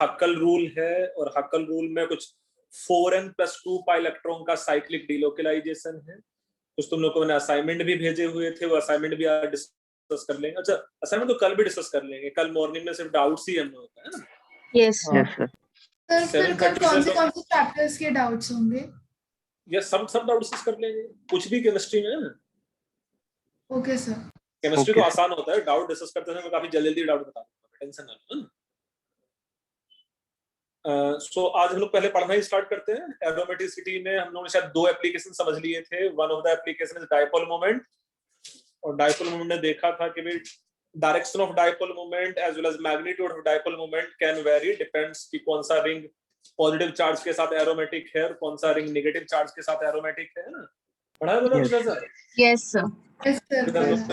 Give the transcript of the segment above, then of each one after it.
हक्कल rule है, और हक्कल rule में कुछ 4n+2 पाई इलेक्ट्रॉन का साइक्लिक डिलोकेलाइजेशन है। कुछ तुम लोग को मैंने असाइनमेंट भी भेजे हुए थे, वो असाइनमेंट भी आज डिस्कस कर लेंगे। अच्छा, असाइनमेंट तो कल भी डिस्कस कर लेंगे, कल मॉर्निंग में सिर्फ डाउट्स ही हम लोग का है ना। Yes sir. फिर कल कौन से चैप्टर्स के डाउट्स होंगे? ये सब डाउट्स डिस्कस कर लेंगे, कुछ भी केमिस्ट्री में है ना। Okay sir. केमिस्ट्री तो आसान होता है, डाउट डिस्कस करते हैं, मैं काफी जल्दी डाउट बता दूंगा, टेंशन ना लो। सो आज हम लोग पहले पढ़ना ही स्टार्ट करते हैं। एरोमेटिसिटी में हम लोगों ने शायद 2 एप्लीकेशन समझ लिए थे। One of the application is dipole moment, और डायपोल मोमेंट ने देखा था कि भाई direction of dipole moment as well as magnitude of dipole moment can vary, depends कि कौन सा रिंग पॉजिटिव चार्ज के साथ एरोमेटिक है और कौन सा रिंग नेगेटिव चार्ज के साथ एरोमेटिक है ना। पढ़ा है दोनों सर? Yes sir.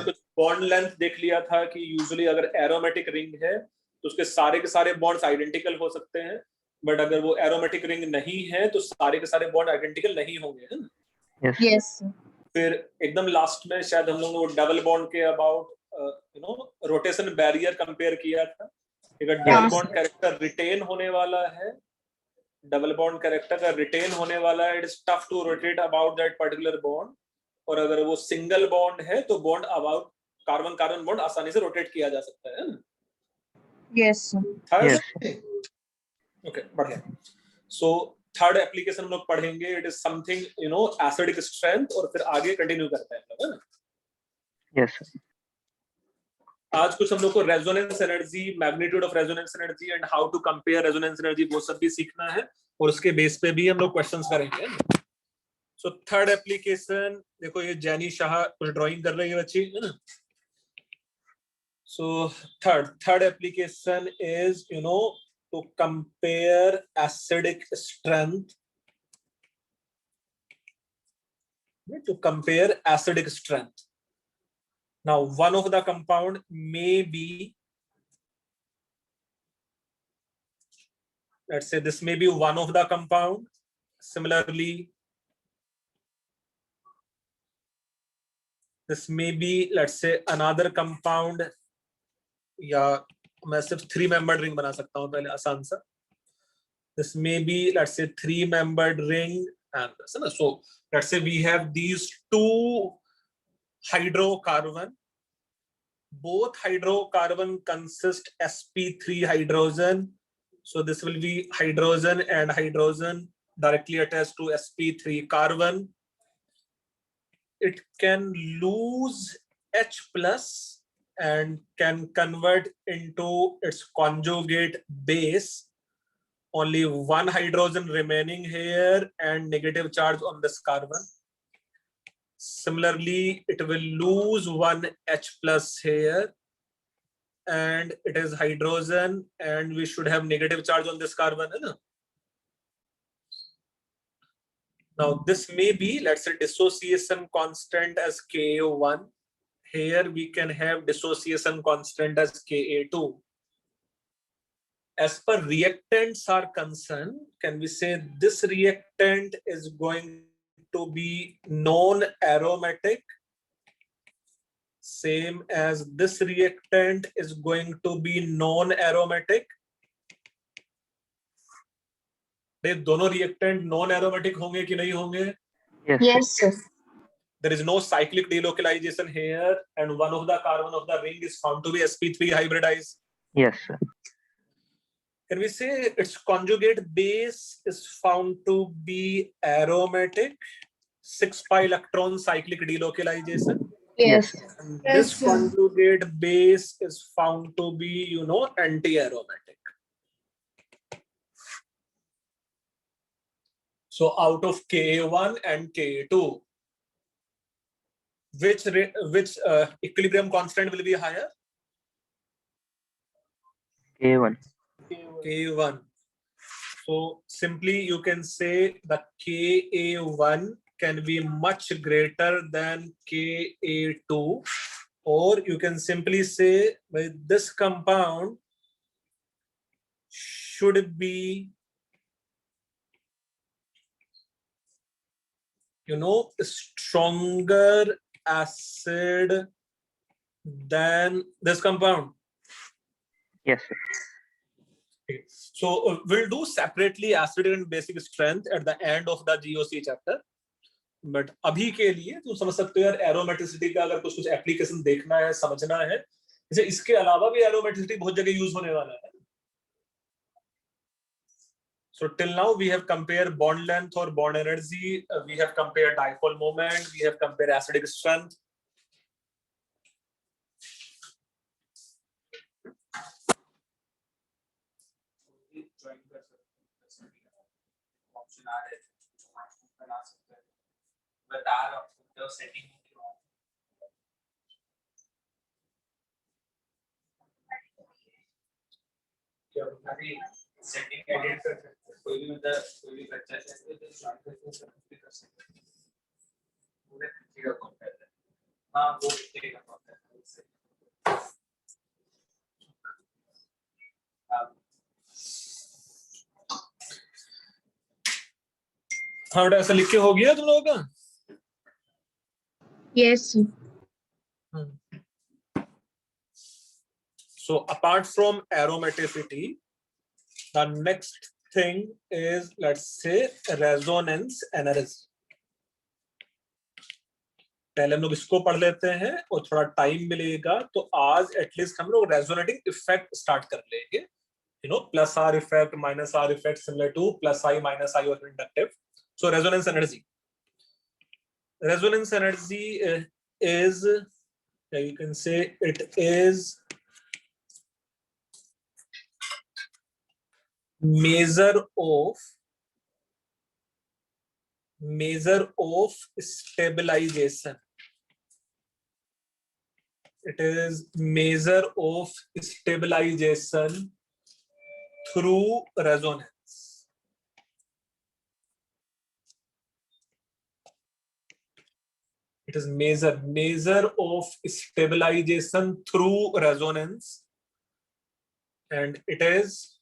कुछ बॉन्ड लेंथ देख लिया था कि यूजुअली अगर एरोमेटिक रिंग है तो उसके सारे बॉन्ड्स आइडेंटिकल हो सकते हैं, बट अगर वो एरोमेटिक रिंग नहीं है तो सारे के सारे बॉन्ड आइडेंटिकल नहीं होंगे, है ना। यस। फिर एकदम लास्ट में शायद हम लोगों ने डबल बॉन्ड के अबाउट रोटेशन बैरियर कंपेयर किया था। अगर डबल बॉन्ड कैरेक्टर रिटेन होने वाला है, डबल बॉन्ड कैरेक्टर का रिटेन होने वाला है, it is tough to rotate about that particular bond. और अगर वो सिंगल बॉन्ड है तो bond about carbon carbon bond आसानी से रोटेट किया जा सकता है ना। यस ओके, बढ़िया। सो थर्ड एप्लीकेशन हम लोग पढ़ेंगे, it is something acidic strength, और फिर आगे कंटिन्यू करते हैं है ना। Yes sir. आज कुछ हम लोग को resonance energy, magnitude of resonance energy and how to compare resonance energy, वो सब भी सीखना है, और उसके बेस पे भी हम लोग क्वेश्चंस करेंगे। सो थर्ड एप्लीकेशन, देखो ये जैनी शाह कुछ ड्राइंग कर रही है बच्ची, है ना। So third application is to compare acidic strength, now one of the compound may be, let's say this may be one of the compound. Similarly, this may be, let's say, another compound, या मैं सिर्फ 3 membered ring बना सकता हूँ पहले आसान सा। This may be, let's say, 3 membered ring, and so let's say we have these 2 hydrocarbon. Both hydrocarbon consist sp3 hydrogen, so this will be hydrogen and hydrogen directly attached to sp3 carbon. It can lose H plus and can convert into its conjugate base. Only one hydrogen remaining here and negative charge on this carbon. Similarly, it will lose one H plus here, and it is hydrogen, and we should have negative charge on this carbon, है ना? Now this may be, let's say, dissociation constant as Ka1. Here we can have dissociation constant as Ka2. As per reactants are concerned, can we say this reactant is going to be non-aromatic, same as this reactant is going to be non-aromatic? ये दोनों reactant non-aromatic होंगे कि नहीं होंगे? Yes sir. There is no cyclic delocalization here, and one of the carbon of the ring is found to be sp3 hybridized. Yes sir. Can we say its conjugate base is found to be aromatic, 6 pi electron cyclic delocalization? Yes. And this conjugate base is found to be, anti-aromatic. So out of Ka1 and Ka2, which equilibrium constant will be higher? K1. K1. So simply you can say that Ka1 can be much greater than Ka2, or you can simply say with this compound should be, stronger acid than this compound. Yes sir. Okay. So we'll do separately acidic and basic strength at the end of the GOC chapter. But अभी के लिए तुम समझ सकते हो यार, aromaticity का अगर कुछ एप्लीकेशन देखना है, समझना है, जैसे इसके अलावा भी एरोमेटिसिटी बहुत जगह यूज होने वाला है. So till now we have compared bond length or bond energy, we have compared dipole moment, we have compared acidic strength. Setting edit कर सकते हैं, कोई भी मतलब कोई भी बच्चा चाहे तो ज्वाइन कर सकते हैं. पूरे तरीके का कॉन्टेंट है. हाँ, वो तरीके का कॉन्टेंट है उससे. हाँ बेटा, ऐसा लिख के हो गया तुम लोगों का? Yes, sir. So apart from aromaticity, the next thing is, let's say, resonance energy. पहले हम लोग इसको पढ़ लेते हैं और थोड़ा टाइम मिलेगा तो आज एटलीस्ट हम लोग रेजोनेटिंग इफेक्ट स्टार्ट कर लेंगे. You know, plus R effect, minus R effect, similar to plus I minus I or inductive. So resonance energy. Resonance energy is, you can say it is measure of stabilization. It is measure of stabilization through resonance. It is measure of stabilization through resonance, and it is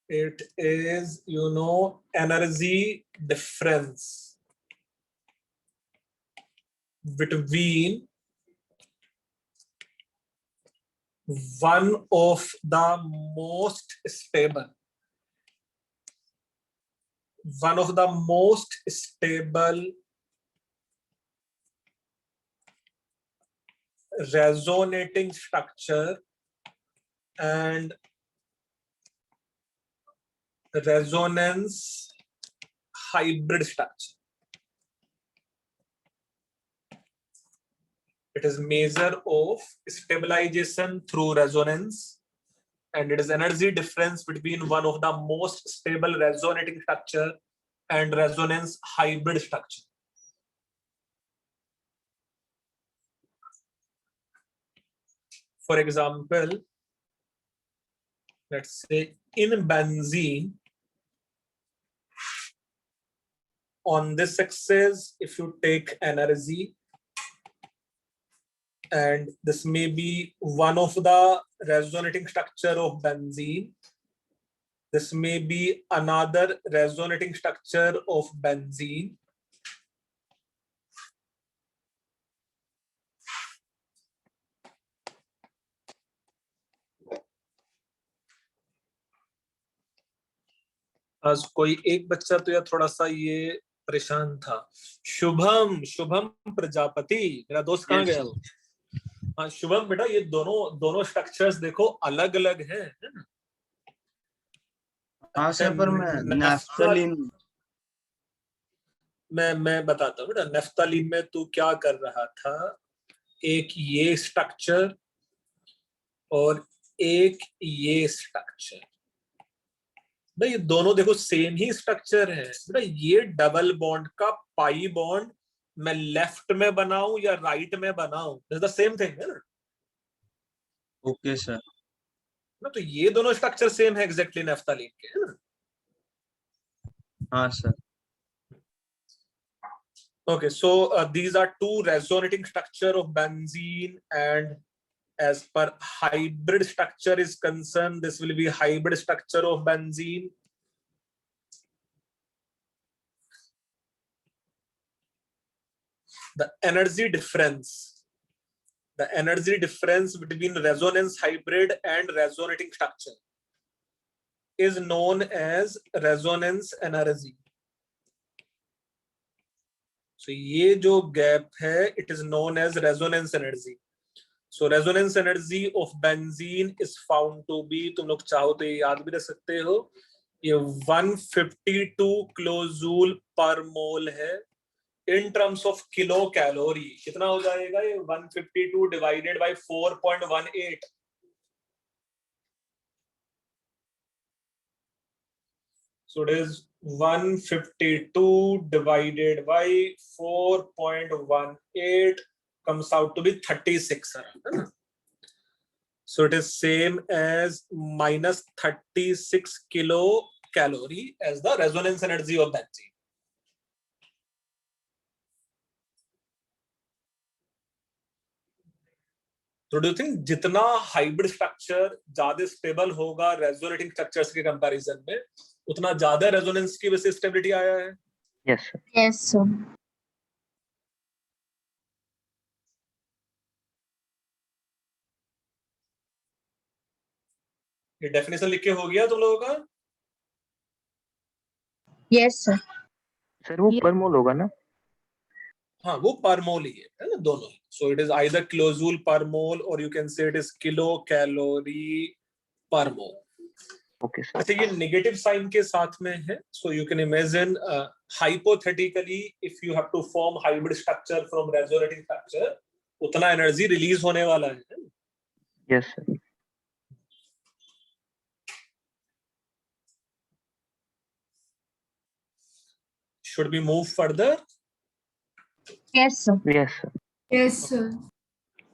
you know, energy difference between one of the most stable resonating structure and resonance hybrid structure. It is measure of stabilization through resonance, and it is energy difference between one of the most stable resonating structure and resonance hybrid structure. For example, let's say in benzene, on this axis, if you take energy, and this may be one of the resonating structure of benzene, this may be another resonating structure of benzene, आज कोई एक बच्चा तो यार थोड़ा सा ये परेशान था. शुभम प्रजापति, मेरा दोस्त कहाँ गया वो? हाँ शुभम बेटा, ये दोनों स्ट्रक्चर्स देखो अलग अलग हैं, है ना? हाँ सर, पर मैं बताता हूँ बेटा. नेफ्थलीन में तू क्या कर रहा था, एक ये स्ट्रक्चर और एक ये स्ट्रक्चर. भाई ये दोनों देखो सेम ही स्ट्रक्चर है बेटा. ये डबल बॉन्ड का पाई बॉन्ड मैं लेफ्ट में बनाऊं या राइट में बनाऊं, इट्स द सेम थिंग है ना. Okay sir. ना तो ये दोनों स्ट्रक्चर सेम है एग्जैक्टली नेफ्थलीन के, है ना. हाँ sir. Okay, so these are two resonating structure of benzene, and as per hybrid structure is concerned, this will be hybrid structure of benzene. The energy difference the energy difference between resonance hybrid and resonating structure is known as resonance energy. So ये जो gap है, it is known as resonance energy. So resonance energy of benzene is found to be, तुम लोग चाहो तो ये याद भी रख सकते हो, ये 152 किलोजूल पर मोल है. In terms of kilo calorie कितना हो जाएगा ये 152 divided by 4.18. So it is 152 divided by 4.18 comes out to be 36. So it is same as minus 36 kilocalorie as the resonance energy of benzene. तो do you think जितना hybrid structure ज्यादा stable होगा resonating structures के comparison में, उतना ज्यादा resonance की वजह से स्टेबिलिटी आया है? Yes, sir. Yes, sir. ये डेफिनेशन लिख के हो गया तुम लोगों का? Yes, sir. सर वो पर मोल होगा ना? हाँ, वो पर मोल ही है ना, दोनों ही. So it is either kilojoule per mole और you can say it is kilo calorie per mole. Okay sir. अच्छा, ये नेगेटिव साइन के साथ में है. So you can imagine hypothetically if you have to form hybrid structure from resonating structure, उतना energy release होने वाला है. Yes sir. Should we move further? Yes, sir. Yes sir. Yes, sir.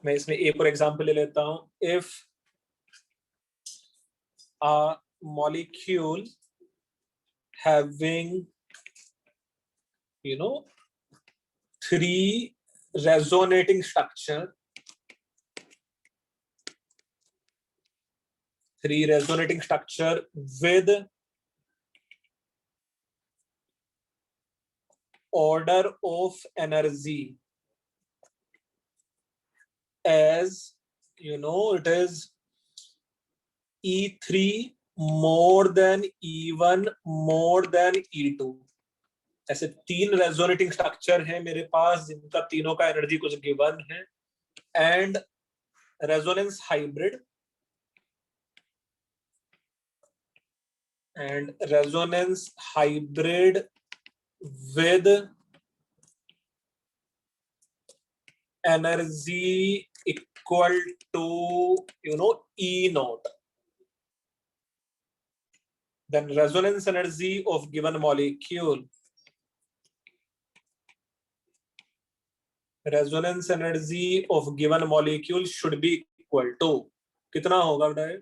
मैं इसमें एक और एग्जांपल ले लेता हूं. If a molecule having, three resonating structure with order of energy as it is E3 more than E1 more than E2. ऐसे तीन resonating structure है मेरे पास जिनका तीनों का एनर्जी कुछ गिवन है, and resonance hybrid with energy equal to E naught. Then resonance energy of given molecule should be equal to कितना होगा बेटा?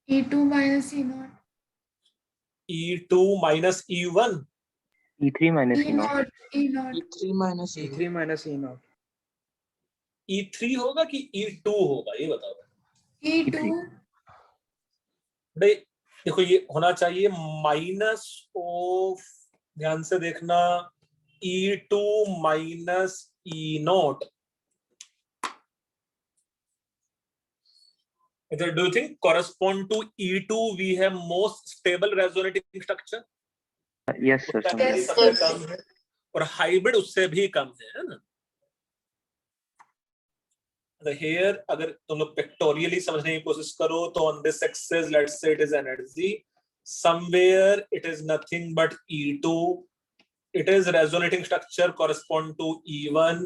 E2 minus E0. E2 minus E1. E3 minus E0. E0. E3 minus E0. E3 होगा कि E2 होगा, ये बताओ. E2. भाई देखो, ये होना चाहिए माइनस ऑफ, ध्यान से देखना, E2 minus E0. Do you think correspond to E2 we have most stable resonating structure? Yes sir. Yes, सबसे yes. कम है और हाइब्रिड उससे भी कम है ना. Here अगर तुम लोग पिक्टोरियली समझने की कोशिश करो तो on this axis let's say it is energy, somewhere it is nothing but E2, it is resonating structure correspond to E1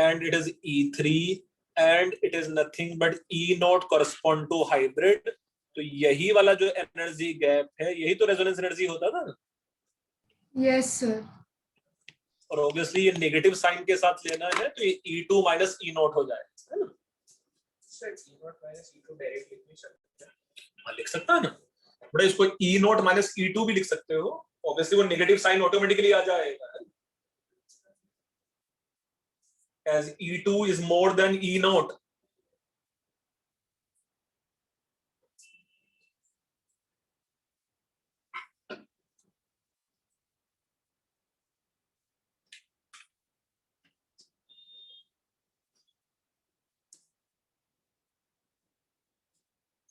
and it is E3 and it is nothing but E0 correspond to hybrid. तो यही वाला जो energy gap है यही तो resonance energy होता था ना. Yes, sir. और ऑब्वियसली ये नेगेटिव साइन के साथ लेना है तो ये E2 minus E0 हो जाएगा, है ना. E0 minus E2 डायरेक्ट लिख नहीं सकते, हाँ लिख सकता है ना बड़ा. इसको E0 minus E2 भी लिख सकते हो, ऑब्वियसली वो नेगेटिव साइन ऑटोमेटिकली आ जाएगा as E2 is more than E0.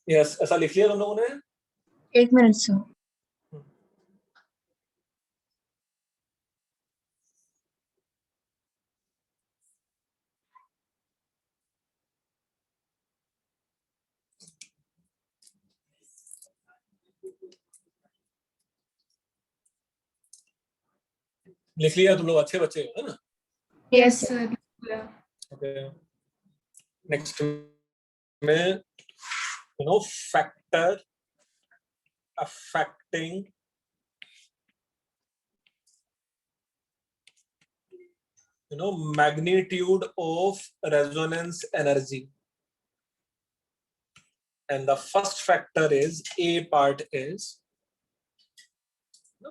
Yes, ऐसा लिख लिया तुम लोगों ने? 8 minutes, sir. लिख लिया तुम लोग? अच्छे बच्चे हो, है ना? Yes, sir. ओके, नेक्स्ट में factor affecting magnitude of resonance energy, and the first factor is A part is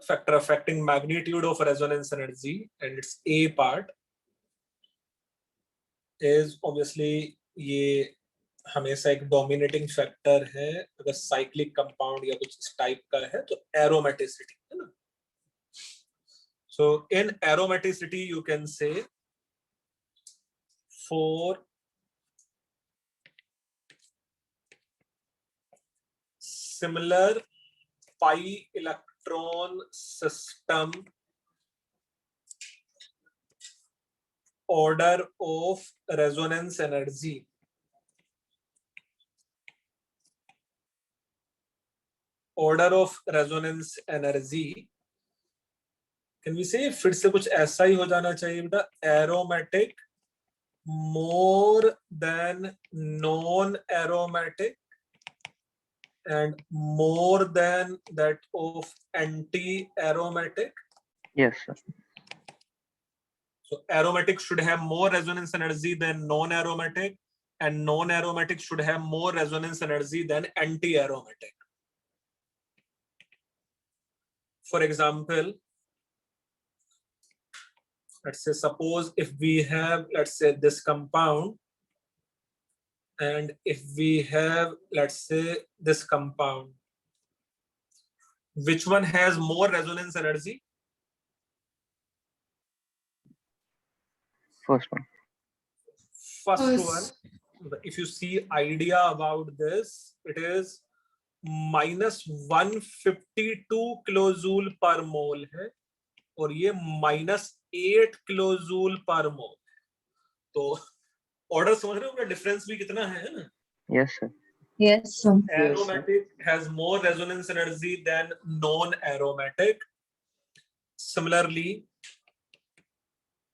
factor affecting magnitude of resonance energy, and its A part is obviously ये हमेशा एक डोमिनेटिंग फैक्टर है अगर cyclic compound या कुछ इस type का है तो एरोमेटिसिटी, है ना? So in aromaticity you can say for similar pi electron system, order of resonance energy can we say फिर से कुछ ऐसा ही हो जाना चाहिए बेटा, aromatic more than non-aromatic and more than that of anti-aromatic. Yes, sir. So aromatic should have more resonance energy than non-aromatic, and non-aromatic should have more resonance energy than anti-aromatic. For example, let's say suppose if we have, let's say, this compound, and if we have, let's say, this compound, which one has more resonance energy? First one. First one. If you see idea about this, it is -152 kilojoule per मोल है और ये -8 kilojoule per मोल। तो order समझ रहे हो, difference भी कितना है ना? Yes, sir. Yes, sir. Aromatic has more resonance energy than non-aromatic. Similarly,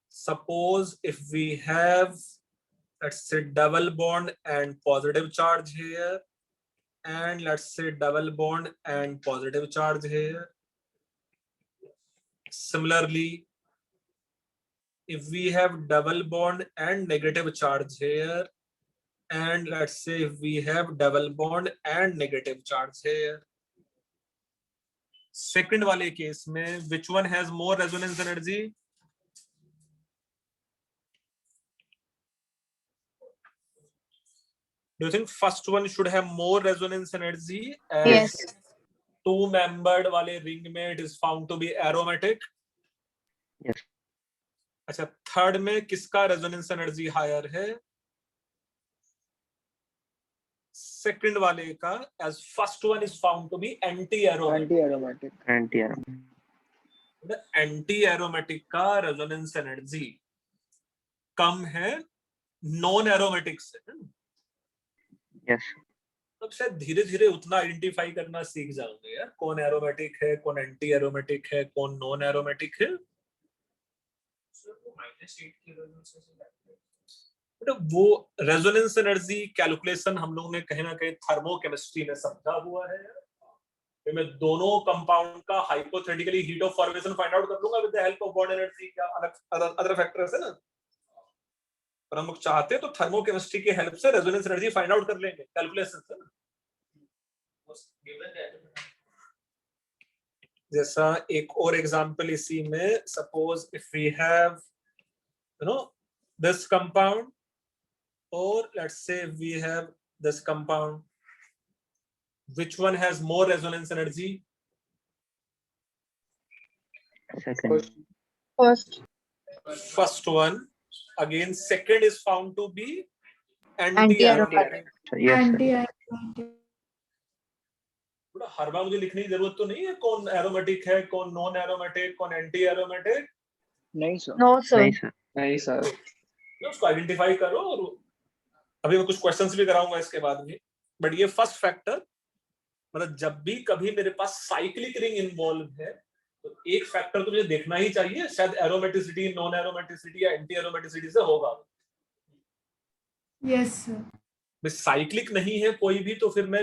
suppose if we have, let's say, double bond and positive charge here, and let's say double bond and positive charge here. Similarly, if we have double bond and negative charge here, and let's say if we have double bond and negative charge here. Second वाले case में which one has more resonance energy? Do you think first one should have more resonance energy? And Yes. two-membered वाले ring में it is found to be aromatic. Yes. अच्छा, third में किसका resonance energy higher है? Second वाले का, as first one is found to be anti-aromatic. Anti-aromatic का resonance energy कम है नॉन एरोमेटिक से। Yes. तब शायद धीरे धीरे उतना आइडेंटिफाई करना सीख जाओगे यार, कौन एरोमेटिक है, कौन एंटी एरोमेटिक है, कौन नॉन एरोमेटिक है। वो रेजोनेंस एनर्जी कैलकुलेशन हम लोगों ने कहीं ना कहीं थर्मोकेमिस्ट्री में समझा हुआ है। मैं दोनों कंपाउंड का hypothetically heat of formation find out कर लूंगा with the help of bond energy या अदर फैक्टर्स है ना, पर हम लोग चाहते तो थर्मोकेमिस्ट्री की हेल्प से रेजोनेंस एनर्जी फाइंड आउट कर लेंगे कैलकुलेशन से ना। जैसा एक और एग्जांपल इसी में, suppose if we have this compound, or let's say we have this compound, which one has more resonance energy? Second. First one. Again, second is found to be Anti-aromatic. anti-aromatic. Yes, sir. Anti-aromatic. थोड़ा हर बार मुझे लिखने की जरूरत तो नहीं है कौन aromatic है, कौन नॉन एरोमेटिक, कौन एंटी एरोमेटिक। नहीं सर। No, sir. नहीं सर। नहीं सर। उसको आइडेंटिफाई करो, और अभी मैं कुछ क्वेश्चंस भी कराऊंगा इसके बाद में। बट ये फर्स्ट फैक्टर, मतलब जब भी कभी मेरे पास साइक्लिक रिंग इन्वॉल्व है तो एक फैक्टर तो मुझे देखना ही चाहिए, शायद एरोमेटिसिटी, नॉन एरोमेटिसिटी या एंटी एरोमेटिसिटी से होगा। Yes, sir. साइक्लिक नहीं है कोई भी तो फिर मैं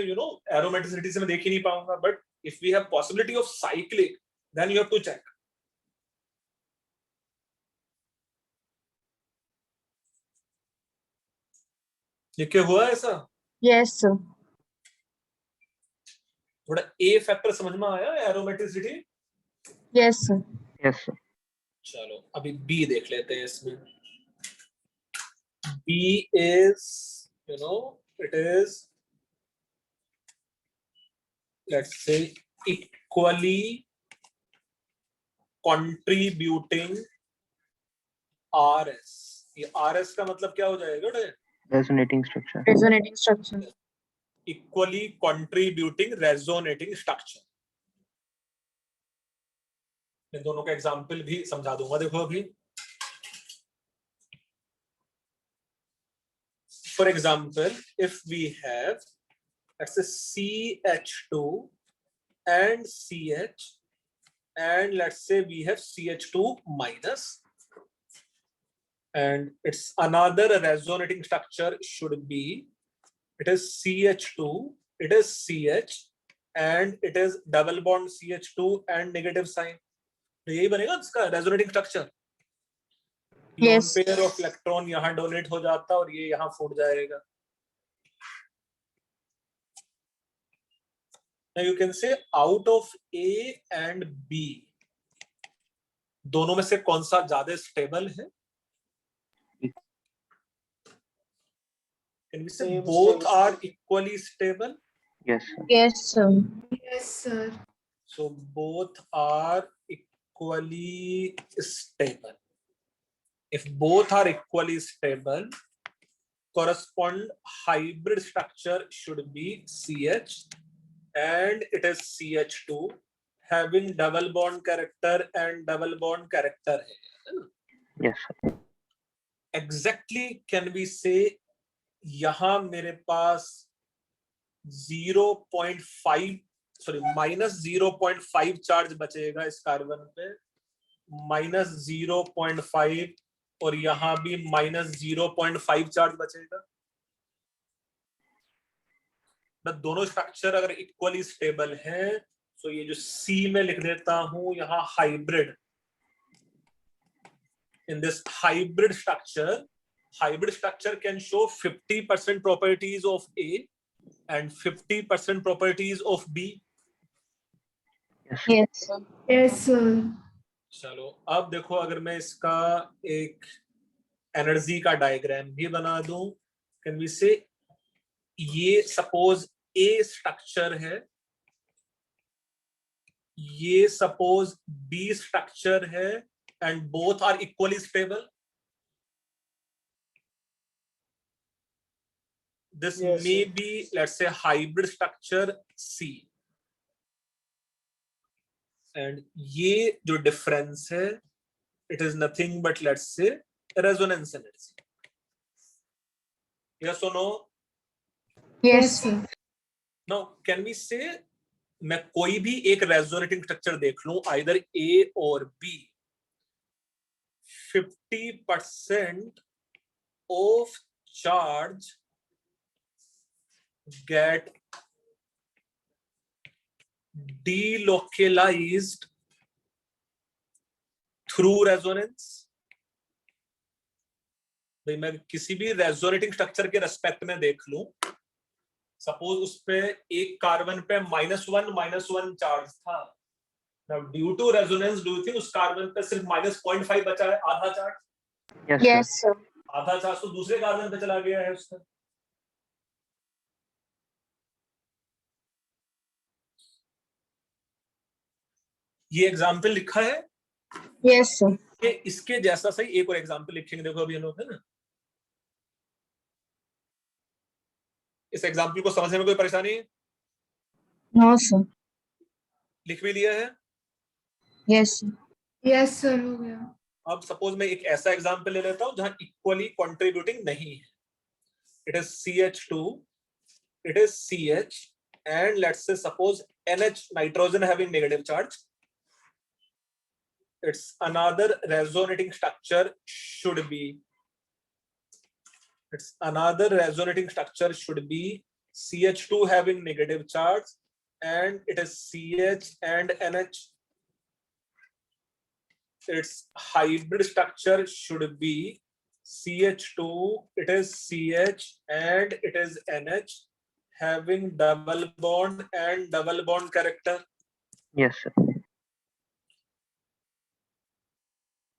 एरोमेटिसिटी से मैं देख ही नहीं पाऊंगा। But if we have possibility of cyclic then you have to check. ये क्या हुआ ऐसा? Yes, sir. थोड़ा ए फैक्टर समझ में आया, aromaticity. Yes, sir. Yes sir. चलो अभी बी देख लेते हैं इसमें। B is it is let's say equally contributing RS. ये आरएस का मतलब क्या हो जाएगा? Resonating structure. Resonating structure. Equally contributing resonating structure. मैं दोनों का एग्जांपल भी समझा दूंगा। देखो अभी for example if we have let's say CH2 and CH, and let's say we have CH2 minus, and its another resonating structure should be, it is CH2, it is CH, and it is double bond CH2 and negative sign। तो यही बनेगा इसका resonating structure. Loan Yes. Pair of electron यहाँ donate हो जाता और ये यहाँ फूट जाएगा। Now you can say out of A and B, दोनों में से कौन सा ज्यादा स्टेबल है? Can we say Same both stable. are equally stable? Yes sir. Yes, sir. Yes, sir. So both are equally stable. If both are equally stable, correspond hybrid structure should be CH, and it is CH2 having double bond character and double bond character है। Yes sir. Exactly can we say यहां मेरे पास 0.5 sorry -0.5 charge बचेगा इस carbon पे, -0.5, और यहां भी -0.5 charge बचेगा। दोनों स्ट्रक्चर अगर इक्वली स्टेबल है तो ये जो सी में लिख देता हूं यहां hybrid. In this hybrid structure can show 50% properties of A and 50% properties of B। Yes, sir. Yes, sir. चलो अब देखो, अगर मैं इसका एक एनर्जी का डायग्राम भी बना दूं, कैन वी से ये सपोज ए स्ट्रक्चर है, ये सपोज बी स्ट्रक्चर है, and both are equally stable. This Yes, may sir. B let's say hybrid structure C, and ये जो डिफरेंस है it is nothing but let's say resonance energy. Yes और no? Yes, sir. Now can we say मैं कोई भी एक resonating structure देख लूं, आइदर ए और B, 50% of charge get delocalized through resonance। भाई मैं किसी भी रेजोनेटिंग स्ट्रक्चर के रेस्पेक्ट में देख लूं, सपोज उस पे एक कार्बन पे -1 चार्ज था। Now due to resonance do you think उस कार्बन पे सिर्फ -0.5 बचा है, आधा चार्ज? Yes, sir. आधा चार्ज तो दूसरे कार्बन पे चला गया है उसका। ये एग्जाम्पल लिखा है। Yes, sir. ये इसके जैसा सही एक और एग्जाम्पल लिखेंगे। देखो अभी हम लोग है ना, इस एग्जाम्पल को समझने में कोई परेशानी है? No, sir. लिख भी लिया है। Yes, sir. Yes, sir. हो गया. अब सपोज मैं एक ऐसा एग्जांपल ले लेता हूं जहां इक्वली कंट्रीब्यूटिंग नहीं है. It is CH2, it is CH, and let's say suppose NH, nitrogen having negative charge. It's another resonating structure should be. It's another resonating structure should be CH2 having negative charge, and it is CH and NH. Its hybrid structure should be CH2, it is CH and it is NH having double bond and double bond character. Yes, sir.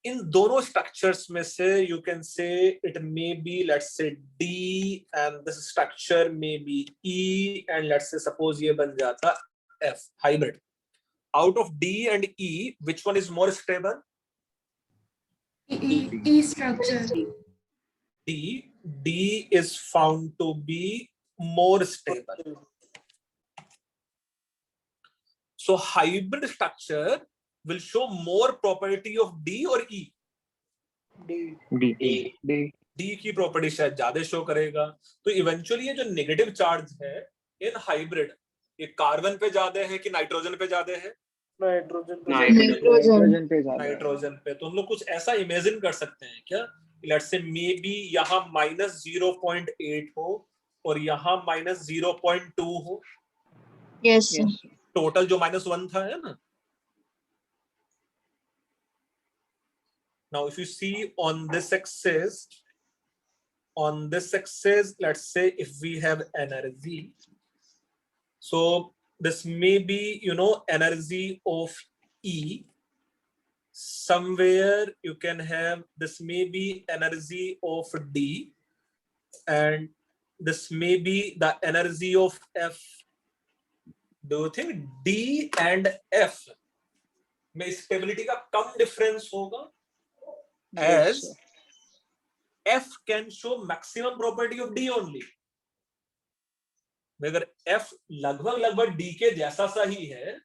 इन दोनों structures में से you can say it may be let's से D and this structure may be E and let's say suppose ये बन जाता F hybrid. Out of D and E which one is more stable? E structure. D is found to be more stable. So hybrid structure will show more property of D or E? D. D. D. D की property शायद ज्यादा show करेगा. तो eventually ये जो negative charge है in hybrid, ये carbon पे ज्यादा है कि नाइट्रोजन पे ज्यादा है? नाइट्रोजन पे Nitrogen. पे ज्यादा है. नाइट्रोजन पे. तो हम लोग कुछ ऐसा इमेजिन कर सकते हैं क्या, लेट्स से मे बी यहाँ -0.8 हो और यहाँ -0.2 हो. Yes, sir. Yes. टोटल जो -1 था है ना. Now if you see on this axis, let's say if we have energy, so this may be, you know, energy of E. Somewhere you can have this may be energy of D, and this may be the energy of F. Do you think D and F में stability का कम difference होगा? As Yes, sir. F can show maximum property of D only. अगर F लगभग D के जैसा सा ही है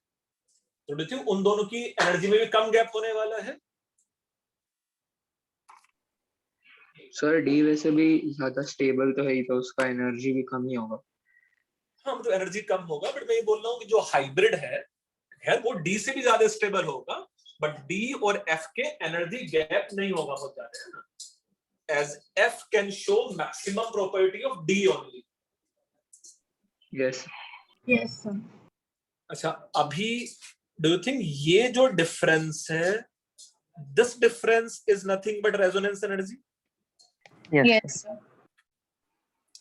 तो देखिए उन दोनों की एनर्जी में भी कम गैप होने वाला है. सर डी वैसे भी ज्यादा स्टेबल तो है ही, तो उसका एनर्जी भी कम ही होगा. हाँ तो एनर्जी कम होगा, बट मैं ये बोल रहा हूँ कि जो हाइब्रिड है वो D से भी ज्यादा स्टेबल होगा, बट D और F के एनर्जी गैप नहीं होगा बहुत ज्यादा, है ना. As F can show maximum property of D only. Yes. Yes, sir. अच्छा अभी डू यू थिंक ये जो डिफरेंस है, this difference is nothing but resonance energy? Yes, Yes, sir.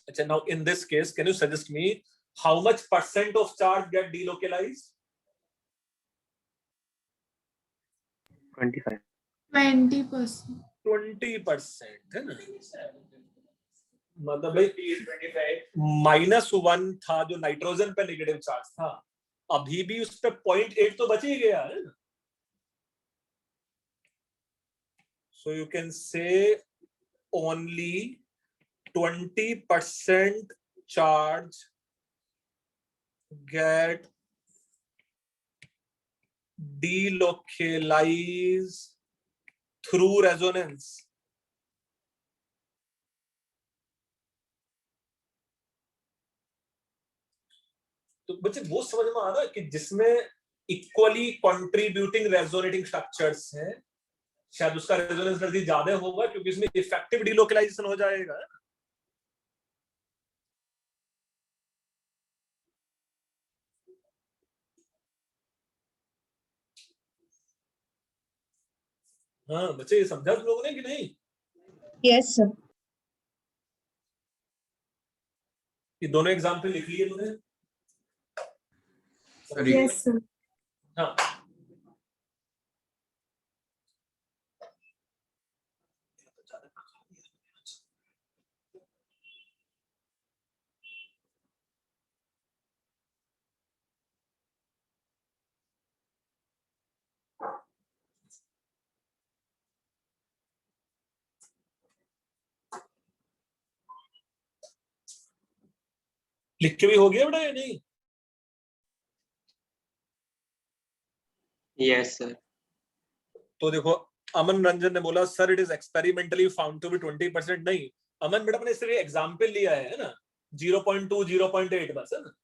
अच्छा now in this case can you suggest me how much % of charge get delocalized? 25. 20%. 20% है ना. मतलब भाई -1 था जो नाइट्रोजन पे नेगेटिव चार्ज था, अभी भी उस पे 0.8 तो बच ही गया है ना. सो यू कैन से only 20% charge get delocalized through resonance. तो बच्चे वो समझ में आ रहा है कि जिसमें इक्वली कंट्रीब्यूटिंग रेजोनेटिंग स्ट्रक्चर्स हैं, शायद उसका रेजोनेंस एनर्जी ज्यादा होगा क्योंकि इसमें इफेक्टिव डिलोकलाइजेशन हो जाएगा. हाँ बच्चे ये समझा तुम लोगों ने कि नहीं? Yes, sir. ये दोनों एग्जाम्पल लिख लिए तुमने? Yes, sir. हाँ लिख के भी हो गया बेटा या नहीं? Yes, sir. तो देखो अमन रंजन ने बोला sir it is experimentally found to be 20%। नहीं अमन मैडम ने सिर्फ एग्जांपल लिया है ना, 0.2 0.8 बस है ना,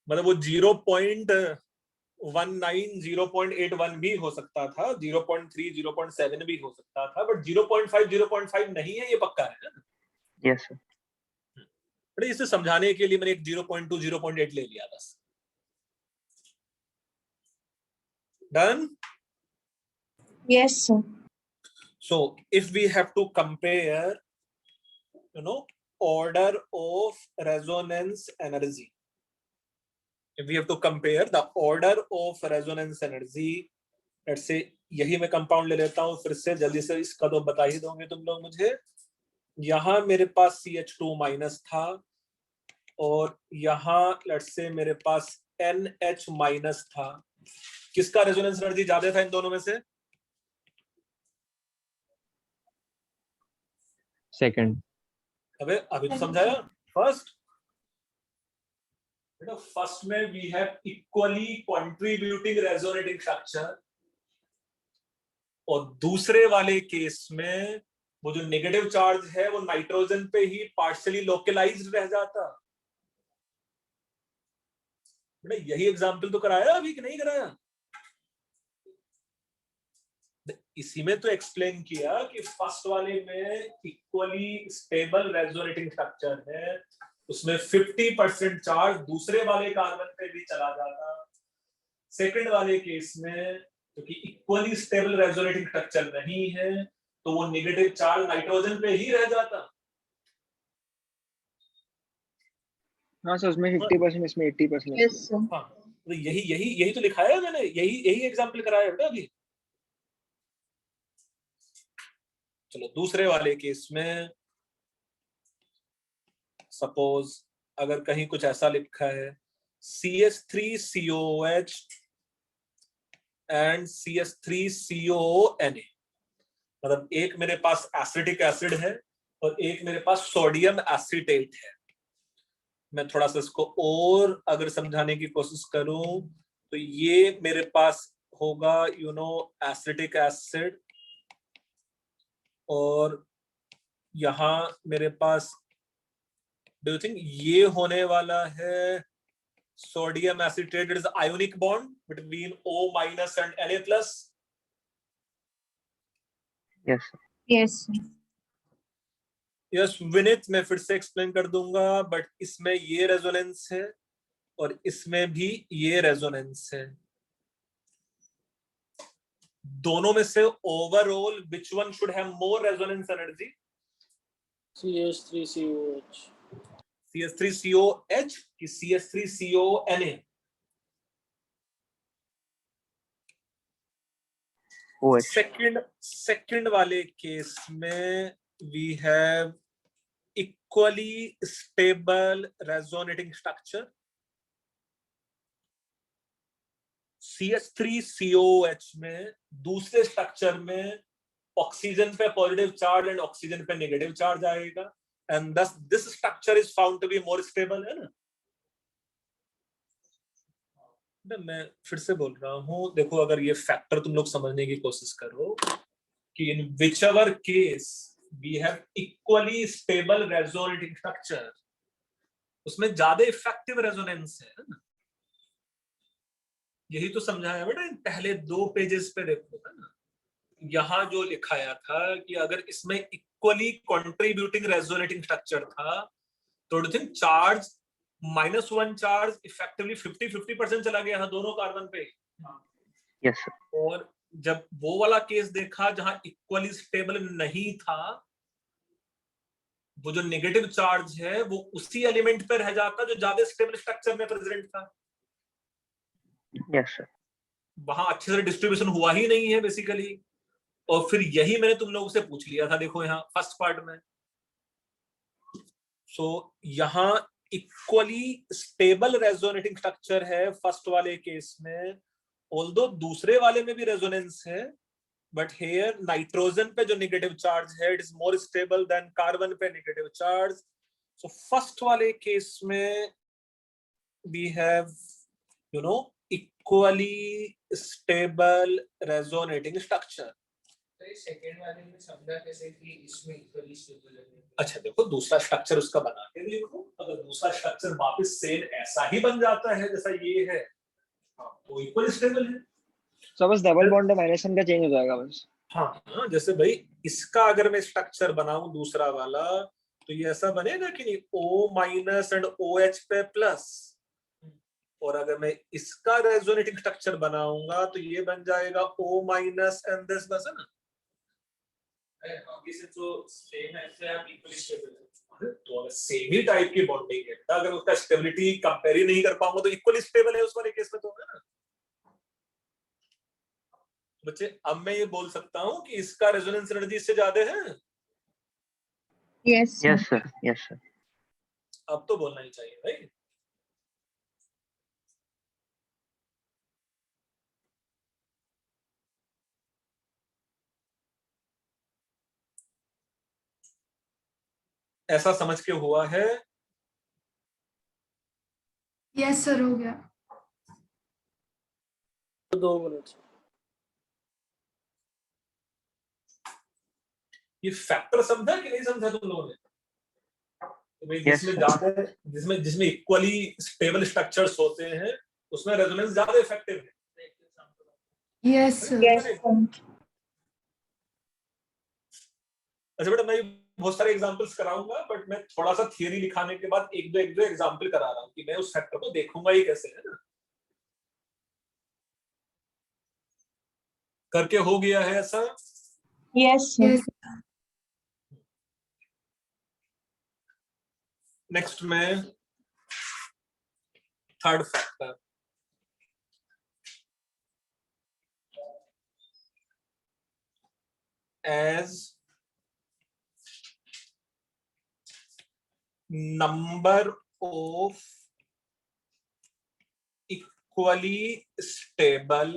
मतलब वो 0.19 0.81 भी हो सकता था, 0.3 0.7 भी हो सकता था, बट 0.5 0.5 नहीं है, ये पक्का है ना। Yes, sir. बट इसे समझाने के लिए मैंने एक 0.2 0.8 ले लिया बस। Done. Yes, sir. So if we have to compare, order of resonance energy, if we have to compare the order of resonance energy, let's say यही मैं कंपाउंड ले लेता हूं फिर से जल्दी से, इसका तो बता ही दोगे तुम लोग मुझे। यहां मेरे पास CH2 माइनस था और यहां लेट्स से मेरे पास NH माइनस था। किसका रेजोनेंस एनर्जी ज्यादा था इन दोनों में से? Second. अबे अभी तो समझाया। फर्स्ट, बेटा फर्स्ट में we have equally contributing resonating structure, और दूसरे वाले केस में वो जो नेगेटिव चार्ज है वो नाइट्रोजन पे ही पार्शियली लोकलाइज्ड रह जाता। बेटा यही एग्जांपल तो कराया अभी कि नहीं कराया? इसी में तो एक्सप्लेन किया कि फर्स्ट वाले में इक्वली स्टेबल रेजोनेटिंग स्ट्रक्चर है, उसमें 50% चार्ज दूसरे वाले कार्बन पे भी चला जाता। सेकंड वाले केस में क्योंकि इक्वली स्टेबल रेजोनेटिंग स्ट्रक्चर नहीं है तो वो नेगेटिव चार्ज नाइट्रोजन पे ही रह जाता। हाँ सर, उसमें 50%, इसमें 80%। Yes, sir. हाँ तो यही तो लिखाया है मैंने, यही एग्जांपल कराया बेटा अभी। चलो दूसरे वाले केस में सपोज अगर कहीं कुछ ऐसा लिखा है CH3COH एंड CH3CONA, मतलब एक मेरे पास एसिटिक एसिड है और एक मेरे पास सोडियम एसीटेट है। मैं थोड़ा सा इसको और अगर समझाने की कोशिश करूं तो ये मेरे पास होगा एसिटिक एसिड, और यहां मेरे पास डू यू थिंक ये होने वाला है sodium acetate, it is ionic bond between O- and Na+। Yes, sir. Yes, sir. Yes Vineet, मैं फिर से एक्सप्लेन कर दूंगा, बट इसमें ये रेजोनेंस है और इसमें भी ये रेजोनेंस है। दोनों में से overall which one should have more resonance energy? CH3COH. CH3COH कि CH3CONA? OH. सेकंड वाले केस में we have equally stable resonating structure. CH3COH में दूसरे स्ट्रक्चर में ऑक्सीजन पे पॉजिटिव चार्ज एंड ऑक्सीजन पे नेगेटिव चार्ज आएगा, and thus this structure is found to be more stable, है ना? मैं फिर से बोल रहा हूं, देखो अगर ये फैक्टर तुम लोग समझने की कोशिश करो कि इन whichever case we have equally stable resonating structure, उसमें ज्यादा इफेक्टिव रेजोनेंस है ना? यही तो समझाया बेटा इन पहले 2 पेजेस पे। देखो है ना, यहां जो लिखाया था कि अगर इसमें इक्वली कंट्रीब्यूटिंग रेजोनेटिंग स्ट्रक्चर था तो do think charge -1 charge effectively 50% चला गया है दोनों कार्बन पे। Yes, sir. और जब वो वाला केस देखा जहां इक्वली स्टेबल नहीं था, वो जो नेगेटिव चार्ज है वो उसी एलिमेंट पे रह जाता जो ज्यादा स्टेबल स्ट्रक्चर में प्रेजेंट था। Yes, sir. वहां अच्छे से डिस्ट्रीब्यूशन हुआ ही नहीं है बेसिकली। और फिर यही मैंने तुम लोगों से पूछ लिया था, देखो यहाँ फर्स्ट पार्ट में। सो यहाँ इक्वली स्टेबल रेजोनेटिंग स्ट्रक्चर है फर्स्ट वाले केस में, ऑल्दो दूसरे वाले में भी रेजोनेंस है, बट हेयर नाइट्रोजन पे जो नेगेटिव चार्ज है it is more stable than carbon पे नेगेटिव चार्ज। सो फर्स्ट वाले केस में we have equally stable resonating structure. Second वाले में समझा कैसे कि इसमें इक्वली स्टेबल है। अच्छा देखो दूसरा स्ट्रक्चर उसका बना के देखो, अगर दूसरा स्ट्रक्चर वापस सेम ऐसा ही बन जाता है जैसा ये है, तो इक्वल स्टेबल है। So बस डबल बॉन्ड -1 का चेंज हो जाएगा बस। हाँ जैसे भाई इसका अगर मैं स्ट्रक्चर बनाऊं दूसरा वाला, तो ये ऐसा बनेगा कि नहीं, O- एंड OH पे प्लस। और अगर मैं इसका रेजोनेटिंग स्ट्रक्चर बनाऊंगा तो ये बन जाएगा O- एंड दिस बस, है ना। बाकी से तो सेम है, इससे आप इक्वली स्टेबल है। तो अगर सेम ही टाइप की बॉन्डिंग है, तो अगर उसका स्टेबिलिटी कंपेयर ही नहीं कर पाऊंगा तो इक्वली स्टेबल है उस वाले केस में, तो है ना। बच्चे अब मैं ये बोल सकता हूँ कि इसका रेजोनेंस एनर्जी इससे ज्यादा है। Yes, sir. Yes sir, yes sir. अब तो बोलना ही चाहिए भाई। ऐसा समझ के हुआ है। यस सर, हो गया। 2 मिनट। ये फैक्टर समझा कि नहीं समझा तुम लोगों ने? तो भाई Yes, जिसमें sir. ज्यादा, जिसमें इक्वली स्टेबल स्ट्रक्चर्स होते हैं उसमें रेजोनेंस ज्यादा इफेक्टिव है। Yes sir. Yes, sir. अच्छा बेटा, मैं बहुत सारे एग्जांपल्स कराऊंगा, बट मैं थोड़ा सा थियरी लिखाने के बाद एक दो एग्जांपल करा रहा हूँ कि मैं उस फैक्टर को देखूंगा ही कैसे, है ना। करके हो गया है ऐसा। Yes, sir. यस नेक्स्ट में third factor, as number of equally stable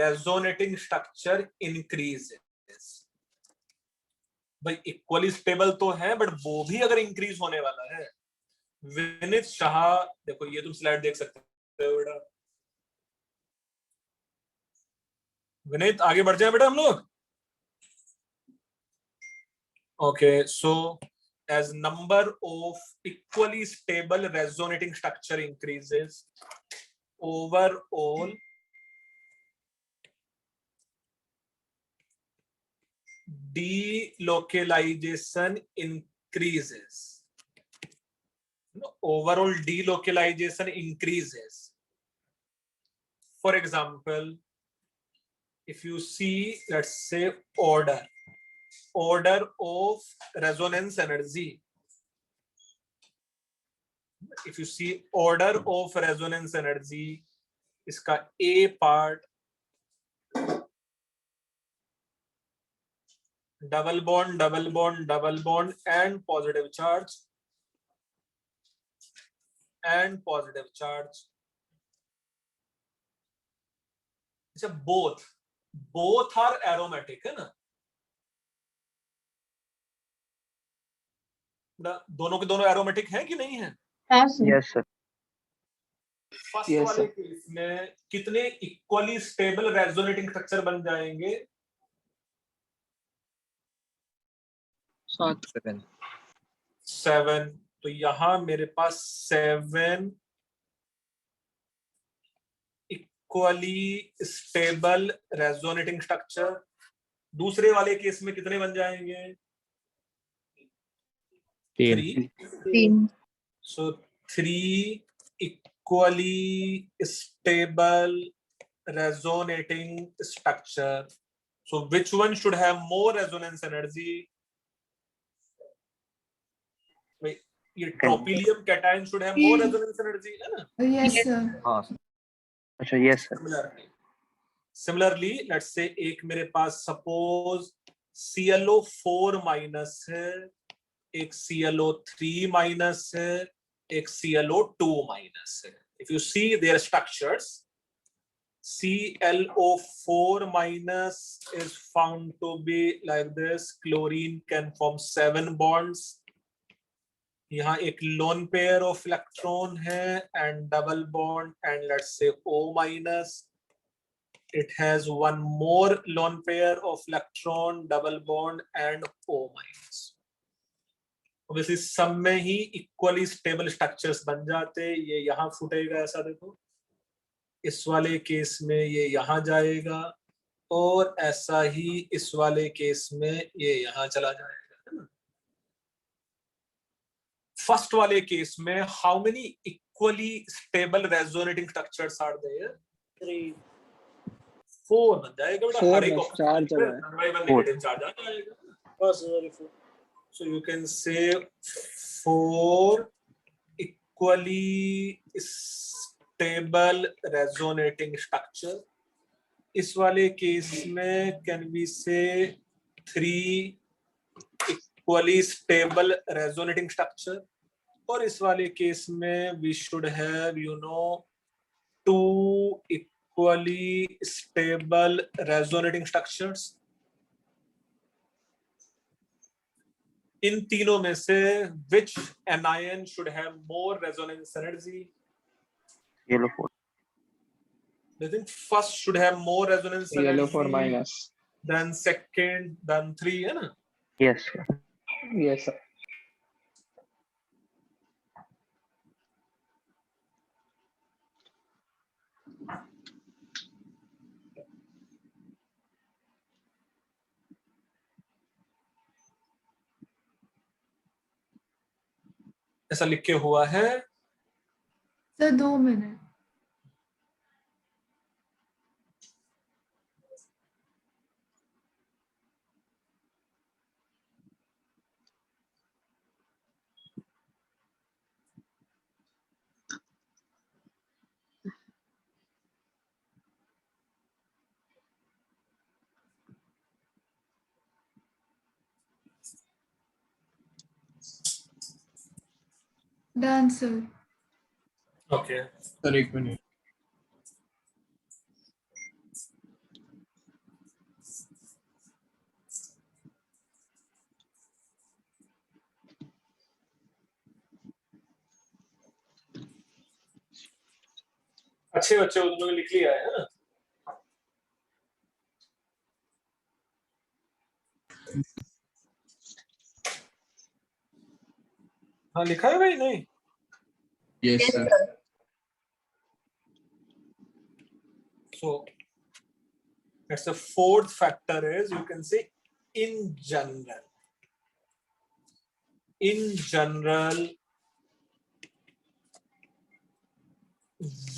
resonating structure increases। भाई इक्वली स्टेबल तो है, बट वो भी अगर इंक्रीज होने वाला है। विनीत शाह, देखो ये तुम स्लाइड देख सकते हो बेटा। विनीत आगे बढ़ जाए बेटा हम लोग। Okay, so as number of equally stable resonating structure increases, overall delocalization increases. Overall delocalization increases. For example, if you see, let's say order of resonance energy, if you see order of resonance energy, इसका A part double bond and positive charge अच्छा, both are aromatic, है ना। दोनों के दोनों aromatic हैं कि नहीं है? हाँ sir. Yes sir. First Yes, वाले sir. केस में कितने इक्वली स्टेबल रेजोनेटिंग स्ट्रक्चर बन जाएंगे? 7। तो यहां मेरे पास 7 इक्वली स्टेबल रेजोनेटिंग स्ट्रक्चर। दूसरे वाले केस में कितने बन जाएंगे? 3। 3. So 3 equally stable resonating structure. So which one should have more resonance energy? Wait, ये tropylium cation should have more resonance energy, है ना? Yes sir. हाँ sir. अच्छा yes sir. Similarly, let's say एक मेरे पास suppose ClO4 minus है, एक ClO3 minus है, एक ClO2 minus है। If you see their structures, ClO4 minus is found to be like this. Chlorine can form 7 bonds. यहाँ एक लोन पेयर ऑफ इलेक्ट्रॉन है and double bond and let's से O minus. It has one more lone pair of electron, double bond and O minus. Obviously सब में ही equally stable structures बन जाते. ये यहाँ फूटेगा ऐसा देखो. इस वाले केस में ये यहाँ जाएगा और ऐसा ही इस वाले केस में ये यहाँ चला जाएगा, है ना? फर्स्ट वाले केस में how many equally stable resonating structures are there? 3. 4 बन जाएगा बेटा. हर एक चार जगह है. survival negative charge आ जाएगा. बस 4. So you can say 4 equally stable resonating structure. इस वाले केस में can we say 3 equally stable resonating structure. और इस वाले केस में we should have 2 equally stable resonating structures. इन तीनों में से which anion should have more resonance energy? Yellow 4. I think first should have more resonance energy. Yellow 4 minus. Then second, then 3, है ना? Yes sir. Yes sir. ऐसा लिख के हुआ है. Sir 2 minute. Done sir. Okay. Sir एक minute. अच्छे बच्चे उन लोगों ने लिख लिया है ना? हाँ लिखा है भाई नहीं? Yes sir. So that's the fourth factor is you can say in general. In general,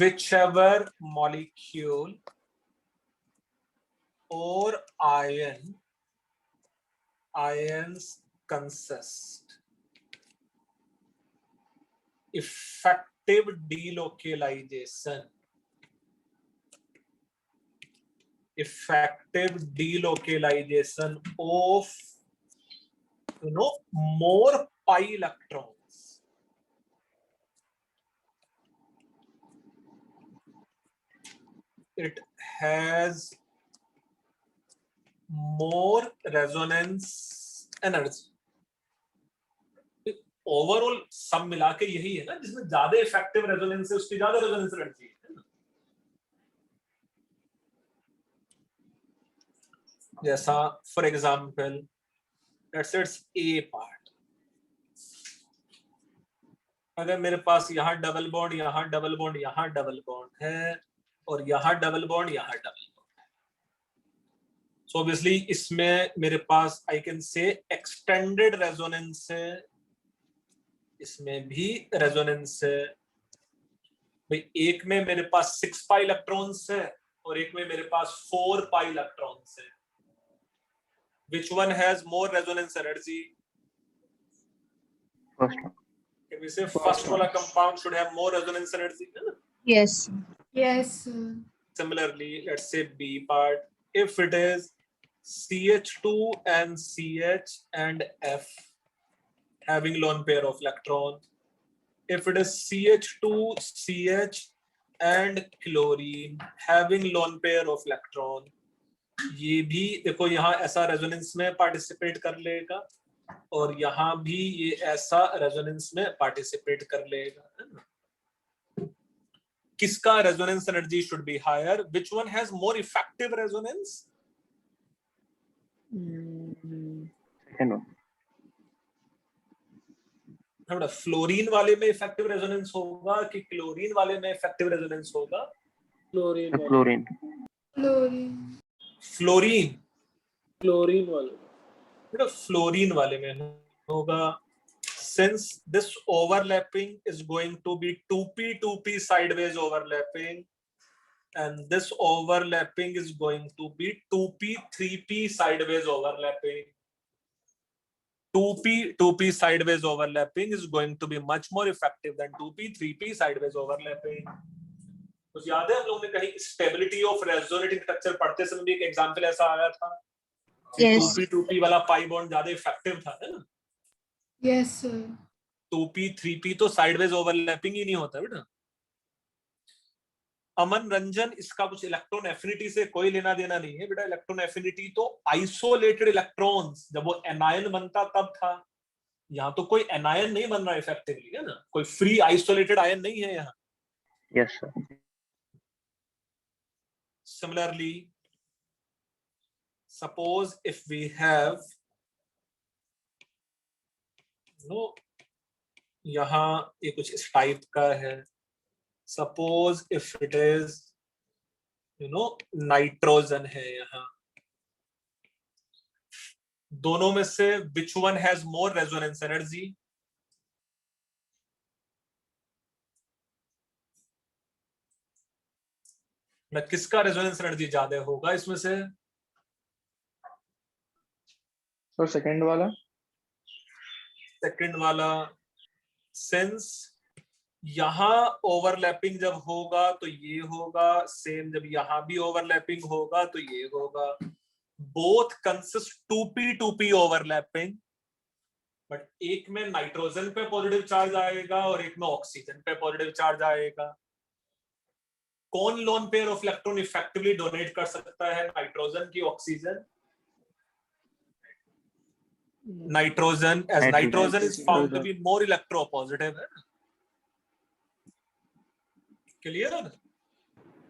whichever molecule or ions consist effective delocalization of more pi electrons. It has more resonance energy. Overall सब मिला के यही है ना, जिसमें ज्यादा effective resonance है उसकी ज्यादा रेजोनेंस एनर्जी है ना. जैसा for example let's say it's a part. अगर मेरे पास यहाँ डबल बॉन्ड, यहाँ डबल बॉन्ड, यहाँ डबल बॉन्ड है और यहाँ डबल बॉन्ड, यहाँ डबल बॉन्ड है. सो ऑब्वियसली इसमें मेरे पास I can say extended resonance है, इसमें भी रेजोनेंस है. भाई एक में मेरे पास 6 पाई इलेक्ट्रॉन्स है और एक में मेरे पास 4 पाई इलेक्ट्रॉन्स है. Which one has more resonance energy? First one. Can we say first वाला compound should have more resonance energy? Yes. Yes sir. Similarly, let's say B part. If it is CH2 and CH and F having lone pair of electron, if it is CH2, CH and chlorine having lone pair of electron, ये भी देखो यहाँ ऐसा resonance में participate कर लेगा. और यहाँ भी ये ऐसा रेजोनेंस में पार्टिसिपेट कर लेगा, है ना? किसका resonance energy should be higher? Which one has more effective resonance? Second one. थोड़ा फ्लोरीन वाले में इफेक्टिव रेजोनेंस होगा कि क्लोरीन वाले में इफेक्टिव रेजोनेंस होगा? क्लोरीन वाले, क्लोरीन। Chlorine. फ्लोरीन, क्लोरीन वाले। बेटा फ्लोरीन वाले में होगा, since this overlapping is going to be 2p sideways overlapping, and this overlapping is going to be 2p sideways overlapping. 2p sideways overlapping is going to be much more effective than 2p sideways overlapping. तो याद है हम लोगों ने कहीं stability of resonating structure पढ़ते समय भी एक एग्जांपल ऐसा आया था कि Yes. 2p वाला पाई बॉन्ड ज्यादा इफेक्टिव था, है ना? Yes, sir. 2p तो साइडवेज ओवरलैपिंग ही नहीं होता बेटा। अमन रंजन, इसका कुछ इलेक्ट्रॉन एफिनिटी से कोई लेना देना नहीं है बेटा। इलेक्ट्रॉन एफिनिटी तो आइसोलेटेड इलेक्ट्रॉन्स, जब वो एनायन बनता तब था। यहाँ तो कोई एनायन नहीं बन रहा इफेक्टिवली, है ना? कोई फ्री आइसोलेटेड आयन नहीं है यहाँ। Yes sir. Similarly, suppose if we have यहाँ ये कुछ इस टाइप का है। Suppose if it is nitrogen है यहाँ, दोनों में से which one has more resonance energy? किसका रेजोनेंस एनर्जी ज्यादा होगा इसमें से? तो सेकंड वाला। सेकंड वाला। सिंस यहाँ ओवरलैपिंग जब होगा तो ये होगा, सेम जब यहाँ भी ओवरलैपिंग होगा तो ये होगा। Both consist 2p overlapping, but एक में नाइट्रोजन पे पॉजिटिव चार्ज आएगा और एक में ऑक्सीजन पे पॉजिटिव चार्ज आएगा। कौन lone pair of electron effectively donate कर सकता है, नाइट्रोजन की oxygen? Nitrogen, as nitrogen is found to be more electropositive, है ना? क्लियर?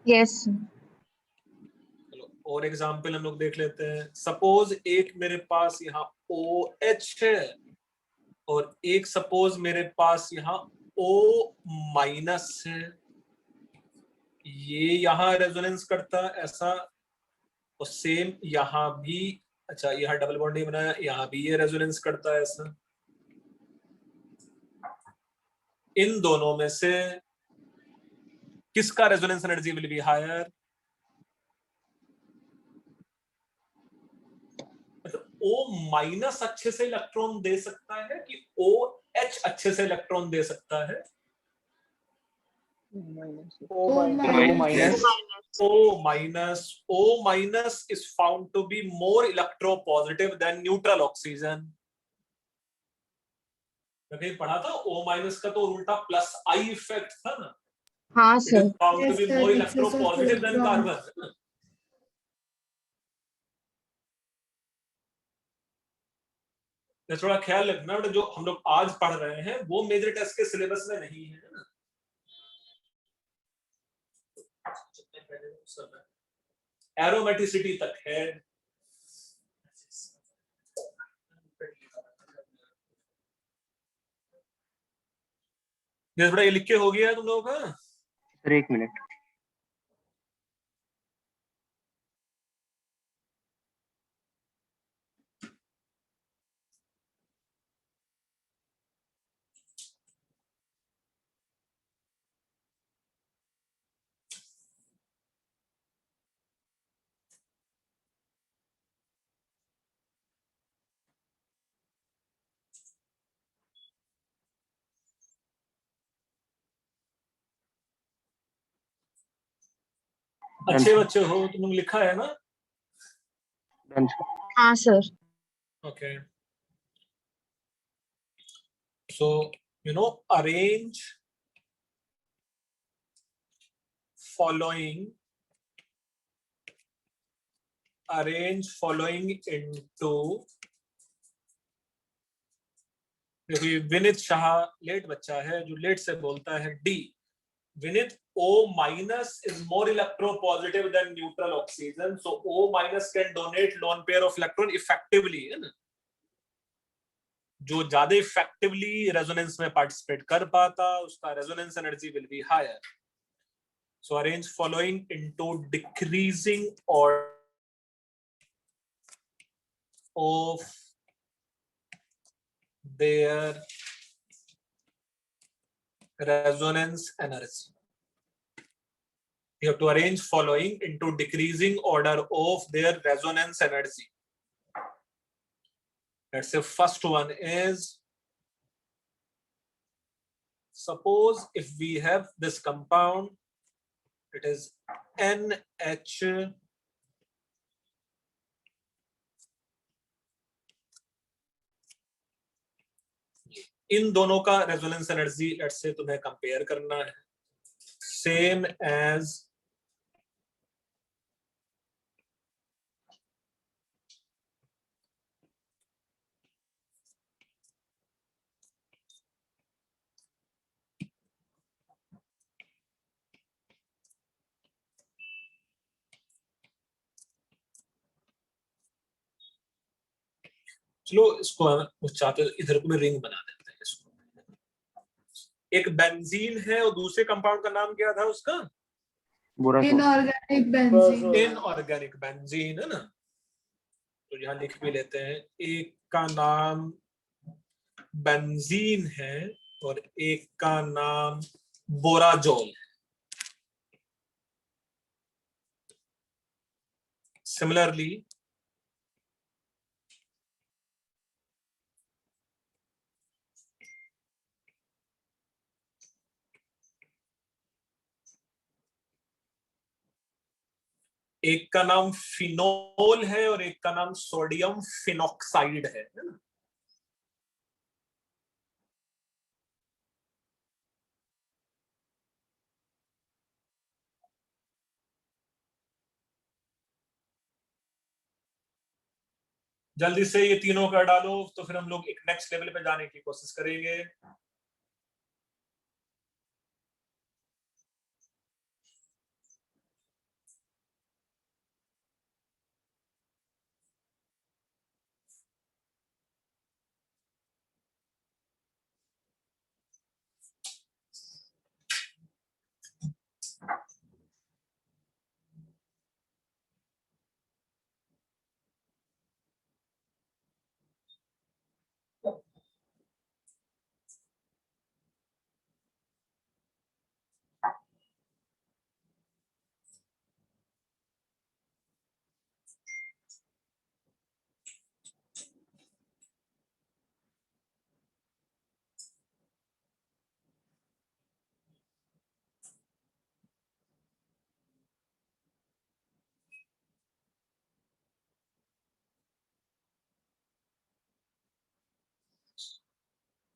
Yes. चलो और एग्जांपल हम लोग देख लेते हैं। सपोज एक मेरे पास यहाँ OH है और एक सपोज मेरे पास यहाँ O- है। ये यहाँ रेजोनेंस करता ऐसा, और सेम यहाँ भी। अच्छा यहाँ डबल बॉन्ड नहीं बनाया, यहाँ भी ये रेजोनेंस करता है ऐसा। इन दोनों में से किसका resonance energy will be higher? O- अच्छे से इलेक्ट्रॉन दे सकता है कि OH अच्छे से इलेक्ट्रॉन दे सकता है? O- is found to be more electropositive than neutral oxygen. कहीं पढ़ा था O- का तो उल्टा प्लस I इफेक्ट था ना? हाँ It sir. is found to Yes, be sir. more Excess of electropositive than electrons. carbon. थोड़ा ख्याल रखना बेटा, जो हम लोग आज पढ़ रहे हैं वो मेजर टेस्ट के सिलेबस में नहीं है ना। एरोमेटिसिटी तक है। बेटा ये लिख के हो गया तुम लोगों का? सर एक मिनट। अच्छे बच्चे हो तुम लोग, लिखा है ना? Done sir. हाँ sir. Okay. So, arrange following into क्योंकि विनीत शाह लेट बच्चा है जो लेट से बोलता है D. Vineet, O minus is more electropositive than neutral oxygen, so O minus can donate lone pair of electron effectively, है ना? जो ज्यादा इफेक्टिवली रेजोनेंस में पार्टिसिपेट कर पाता उसका resonance energy will be higher. So arrange following into decreasing order of their resonance energy. You have to arrange following into decreasing order of their resonance energy. Let's say first one is, suppose if we have this compound, it is NH इन दोनों का resonance energy let's say तुम्हें compare करना है, same as चलो इसको चाहते इधर को भी रिंग बना देते हैं इसको। एक बेंजीन है और दूसरे कंपाउंड का नाम क्या था उसका? बुरा Inorganic benzene. इनऑर्गेनिक बेंजीन, है ना? तो यहाँ लिख भी लेते हैं, एक का नाम बेंजीन है और एक का नाम बोराजोल है। सिमिलरली एक का नाम फिनोल है और एक का नाम सोडियम फिनॉक्साइड है ना? जल्दी से ये तीनों कर डालो तो फिर हम लोग एक नेक्स्ट लेवल पे जाने की कोशिश करेंगे।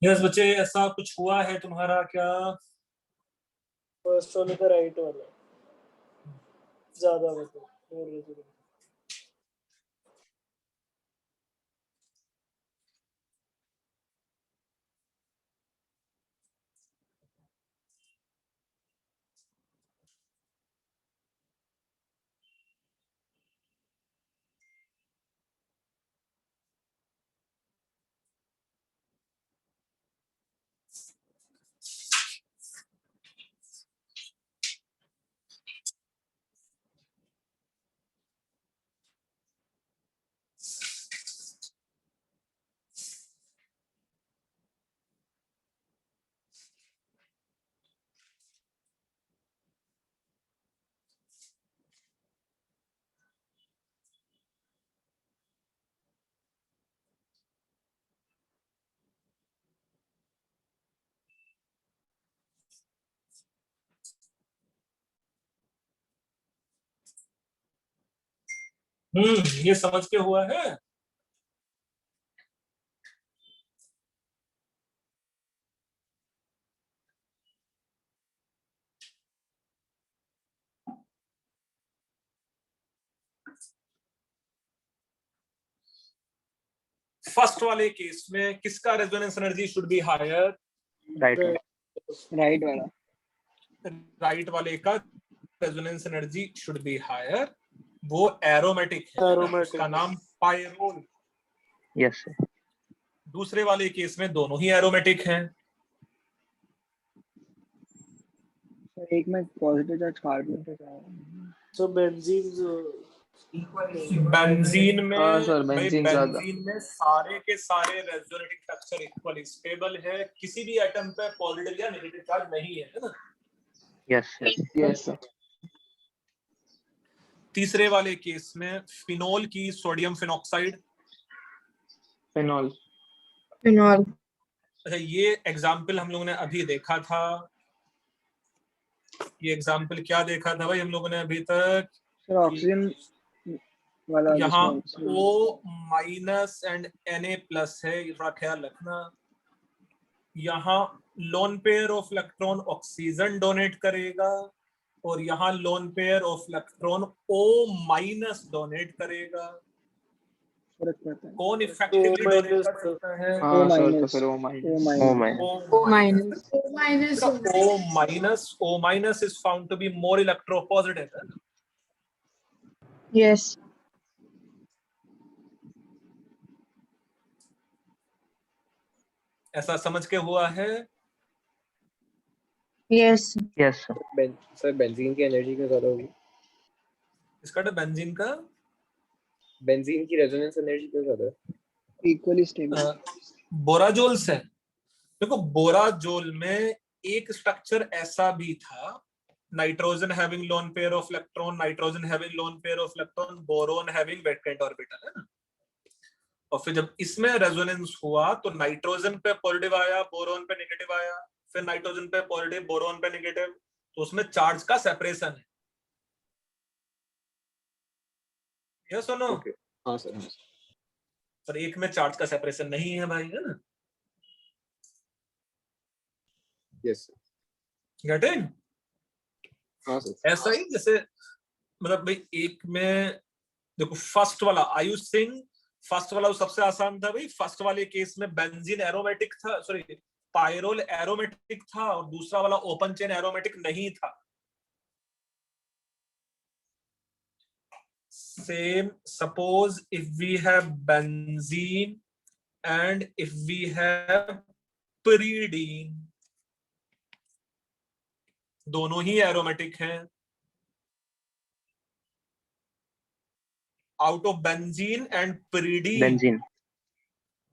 यस बच्चे, ऐसा कुछ हुआ है तुम्हारा क्या? फर्स्ट वाले का राइट वाला ज्यादा मतलब ये समझ के हुआ है। फर्स्ट वाले केस में किसका resonance energy should be higher? Right right वाला। राइट वाले का resonance energy should be higher, वो एरोमेटिक है, Aromatic. उसका नाम पायरोल। Yes sir. दूसरे वाले केस में दोनों ही एरोमेटिक हैं। सर एक में पॉजिटिव चार्ज कार्बन पे था। So benzene बेंजीन में हाँ सर, भाई बेंजीन ज्यादा। बेंजीन में सारे के सारे रेजोनेटिक स्ट्रक्चर इक्वली स्टेबल है, किसी भी एटम पे पॉजिटिव या नेगेटिव चार्ज नहीं है ना। Yes sir. Yes sir. तीसरे वाले केस में फिनोल की सोडियम फिनॉक्साइड। फिनॉल। Phenol. अच्छा, ये एग्जाम्पल हम लोगों ने अभी देखा था। ये एग्जाम्पल क्या देखा था भाई हम लोगों ने अभी तक? सर ऑक्सीजन वाला यहाँ जिसमें O माइनस एंड Na+ है, ये थोड़ा ख्याल रखना। यहाँ loan pair of electron oxygen donate करेगा और यहाँ loan pair of electron O- donate करेगा। फर्क पड़ता है। कौन इफेक्टिवली O- डोनेट कर सकता है? हाँ सर, तो माइनस। फिर O O minus. My O minus. -. is found to be more electropositive है ना? Yes. ऐसा समझ के हुआ है? Yes. Yes sir. Sir benzene की एनर्जी क्या ज्यादा होगी? इसका तो बेंजीन का बेंजीन की रेजोनेंस एनर्जी क्या ज्यादा है? Equally stable. बोराजोल से देखो, बोराजोल में एक स्ट्रक्चर ऐसा भी था, nitrogen having loan pair of electron, nitrogen having loan pair of electron, boron having vacant orbital है ना। और फिर जब इसमें रेजोनेंस हुआ तो नाइट्रोजन पे पॉजिटिव आया, बोरोन पे नेगेटिव आया, फिर नाइट्रोजन पे पॉजिटिव, बोरोन पे नेगेटिव, तो उसमें चार्ज का सेपरेशन है। ये सुनो, हाँ सर, हाँ सर। पर एक में चार्ज का सेपरेशन नहीं है भाई, है ना। Yes sir. गेटिंग? हाँ सर। ऐसा ही जैसे मतलब भाई एक में देखो, फर्स्ट वाला आयुष सिंह, फर्स्ट वाला सबसे आसान था भाई। फर्स्ट वाले केस में बेंजीन एरोमेटिक था, सॉरी पायरोल एरोमेटिक था, और दूसरा वाला ओपन चेन एरोमेटिक नहीं था। Same suppose if we have benzene and if we have pyridine, दोनों ही एरोमेटिक हैं। Out of benzene and pyridine, benzene.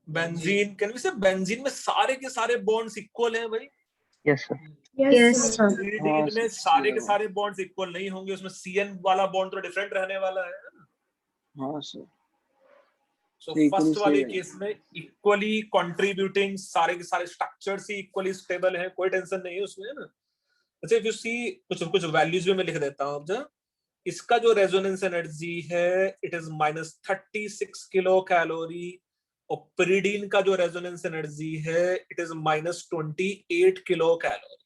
Benzene can we say benzene में सारे के सारे बॉन्ड्स इक्वल हैं भाई। Yes sir. Yes, sir. pyridine में सारे के सारे बॉन्ड्स इक्वल नहीं होंगे, उसमें CN वाला बॉन्ड तो डिफरेंट रहने वाला है। हाँ सर। सो Equally फर्स्ट वाले stable. केस में इक्वली कंट्रीब्यूटिंग, सारे के सारे स्ट्रक्चर्स ही इक्वली स्टेबल है, कोई टेंशन नहीं है उसमें, है ना। अच्छा, इफ यू सी कुछ कुछ वैल्यूज भी मैं लिख देता हूं। अब इसका जो रेजोनेंस एनर्जी है इट इज -36 किलो कैलोरी, और pyridine का जो रेजोनेंस एनर्जी है इट इज -28 किलो कैलोरी।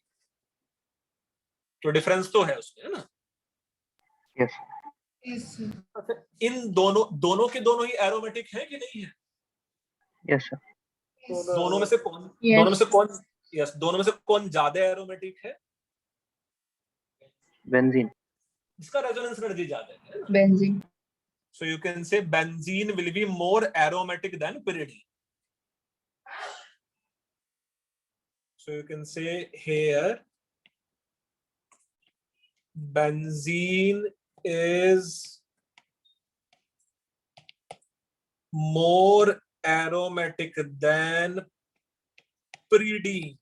तो डिफरेंस तो है उसमें, है ना। Yes Yes, sir. अच्छा, इन दोनों के दोनों ही एरोमेटिक है कि नहीं है? Yes sir. दोनों में से कौन Yes. दोनों में से कौन यस दोनों में से कौन ज्यादा एरोमेटिक है? बेंजीन। इसका रेजोनेंस एनर्जी ज्यादा है ना? Benzene. So you can say benzene will be more aromatic than pyridine. So you can say here benzene is more aromatic than pyridine,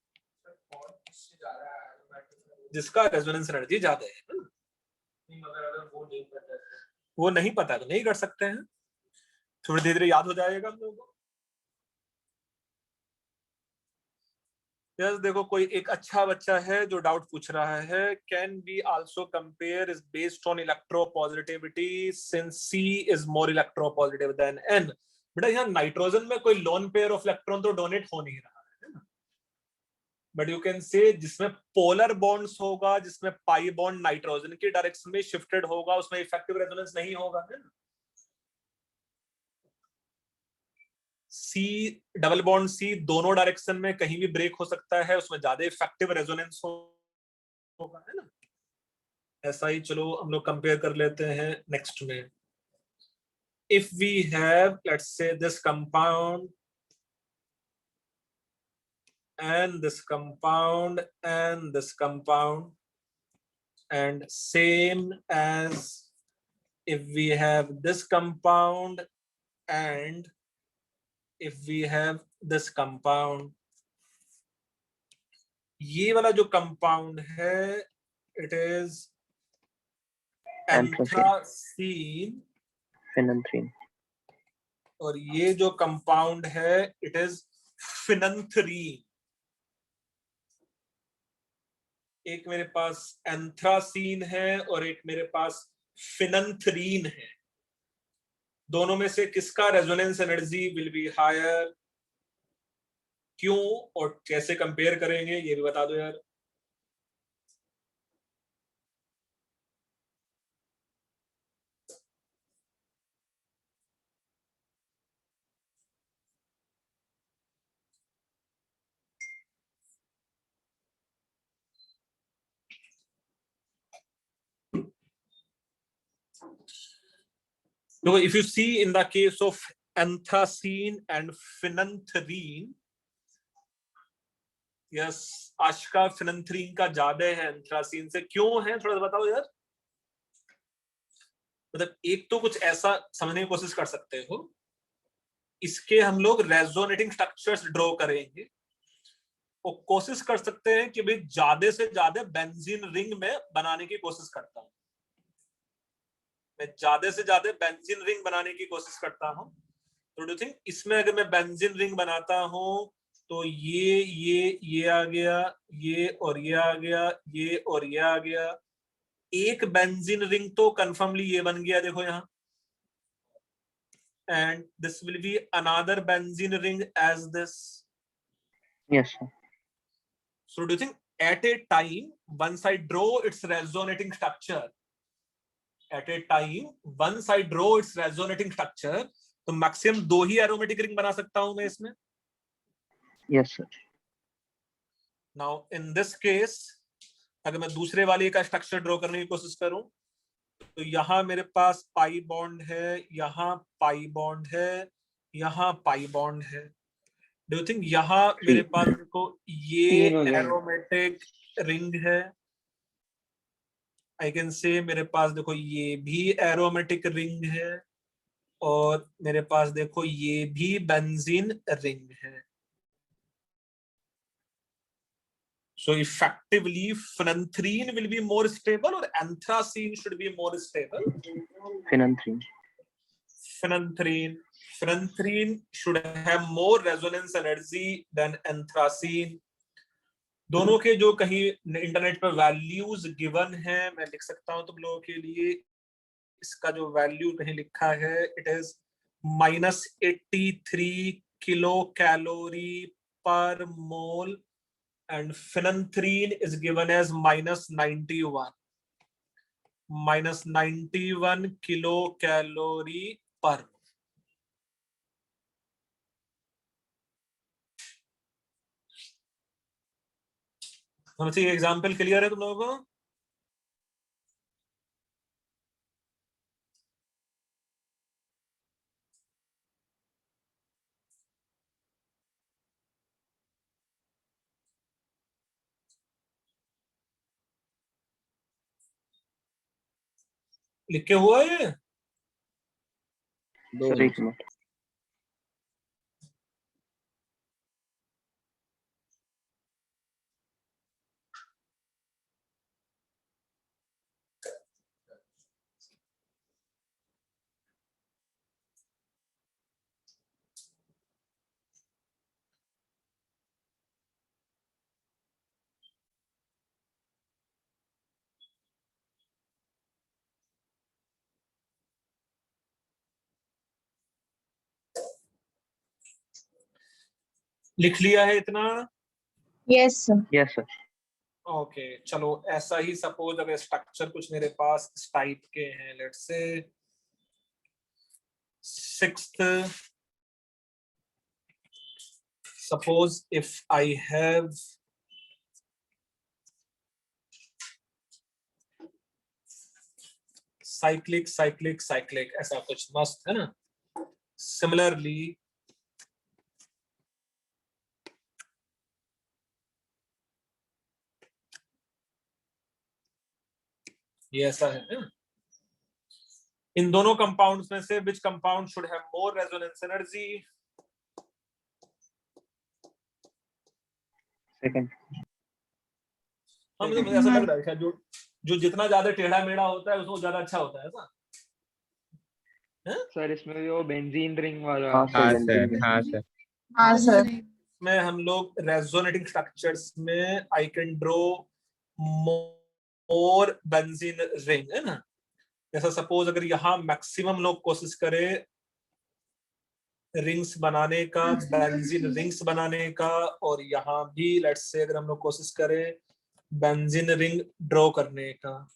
जिसका रेजोनेंस एनर्जी ज्यादा है ना? वो नहीं पता तो नहीं कर सकते हैं, थोड़ी देर याद हो जाएगा हम लोगों को। यस, देखो कोई एक अच्छा बच्चा है जो डाउट पूछ रहा है, can be also compare is based on electropositivity since C is more electropositive than N. बेटा यहाँ नाइट्रोजन में कोई लोन पेयर ऑफ इलेक्ट्रॉन तो डोनेट हो नहीं रहा है ना, बट यू कैन से जिसमें पोलर बॉन्ड्स होगा, जिसमें पाई बॉन्ड नाइट्रोजन की डायरेक्शन में शिफ्टेड होगा, उसमें इफेक्टिव रेजोनेंस नहीं होगा, है ना। सी डबल बॉन्ड सी दोनों डायरेक्शन में कहीं भी ब्रेक हो सकता है, उसमें ज्यादा इफेक्टिव रेजोनेंस होगा, है ना। ऐसा ही चलो हम लोग कंपेयर कर लेते हैं नेक्स्ट में। If we have let's say this compound and this compound and this compound, and same as if we have this compound and if we have this compound, ये वाला जो कंपाउंड है इट इज एंथ्रासीन, phenanthrene. और ये जो compound है it is फिनंथरीन। एक मेरे पास एंथ्रासीन है और एक मेरे पास फिनंथरीन है। दोनों में से किसका resonance energy will be higher, क्यों और कैसे कंपेयर करेंगे ये भी बता दो यार। So if you see in the case of anthracene and phenanthrene, yes, आशका फिनंथ्रीन का ज्यादा है एंथ्रासीन से, क्यों है थोड़ा बताओ यार। मतलब एक तो कुछ ऐसा समझने की कोशिश कर सकते हो, इसके हम लोग रेजोनेटिंग स्ट्रक्चर्स ड्रॉ करेंगे और कोशिश कर सकते हैं कि भाई ज्यादा से ज्यादा बेंजीन रिंग में बनाने की कोशिश करता हूं, मैं ज्यादा से ज्यादा बेंजीन रिंग बनाने की कोशिश करता हूं। तो डू थिंक इसमें अगर मैं बेंजीन रिंग बनाता हूं तो ये आ गया, ये और ये आ गया, ये और ये आ गया, एक बेंजीन रिंग तो कंफर्मली ये बन गया, देखो यहाँ। And this will be another benzene ring as this. Yes, sir. So do you think at a time once I draw its resonating structure, at a time once I draw its resonating structure, तो maximum दो ही aromatic ring बना सकता हूं मैं इसमें। Yes, sir. Now in this case अगर मैं दूसरे वाले का स्ट्रक्चर ड्रॉ करने की कोशिश करूं तो यहाँ मेरे पास पाई बॉन्ड है, यहाँ पाई बॉन्ड है, यहाँ पाई बॉन्ड है। डू यू थिंक यहाँ मेरे पास देखो ये तीन हो जाएंगे। एरोमेटिक रिंग है, आई कैन से मेरे पास देखो ये भी एरोमेटिक रिंग है और मेरे पास देखो ये भी बेंजीन रिंग है। So effectively phenanthrene will be more stable or anthracene should be more stable? Phenanthrene. Phenanthrene should have more resonance energy than anthracene. दोनों के जो कहीं इंटरनेट पर वैल्यूज गिवन है मैं लिख सकता हूं तुम लोगों के लिए। इसका जो वैल्यू कहीं लिखा है it is -83 kilo calorie per mole and phenanthrene is given as -91 kilocalorie per। समझ ये एग्जाम्पल क्लियर है तुम लोगों को? लिख के हुआ है Sir, एक मिनट। लिख लिया है इतना? Yes, sir. Yes, sir. Okay चलो ऐसा ही सपोज अगर स्ट्रक्चर कुछ मेरे पास इस टाइप के हैं, let's say 6th suppose if I have cyclic cyclic cyclic, ऐसा कुछ मस्त है ना. Similarly ये ऐसा है ना. इन दोनों कंपाउंड्स में से which compound should have more resonance energy? Second. हाँ, मुझे ऐसा लग रहा है शायद जो जितना ज्यादा टेढ़ा मेढ़ा होता है उसको ज्यादा अच्छा होता है ऐसा. सर इसमें भी वो बेंजीन रिंग वाला हाँ हाँ सर सर, हाँ सर. हाँ सर. में हम लोग रेजोनेटिंग स्ट्रक्चर्स में आई can draw more benzene ring है ना. जैसा सपोज अगर यहाँ मैक्सिमम लोग कोशिश करें रिंग्स बनाने का, बेंजीन रिंग्स बनाने का, और यहाँ भी लेट्स से अगर हम लोग कोशिश करें बेंजीन रिंग ड्रॉ करने का.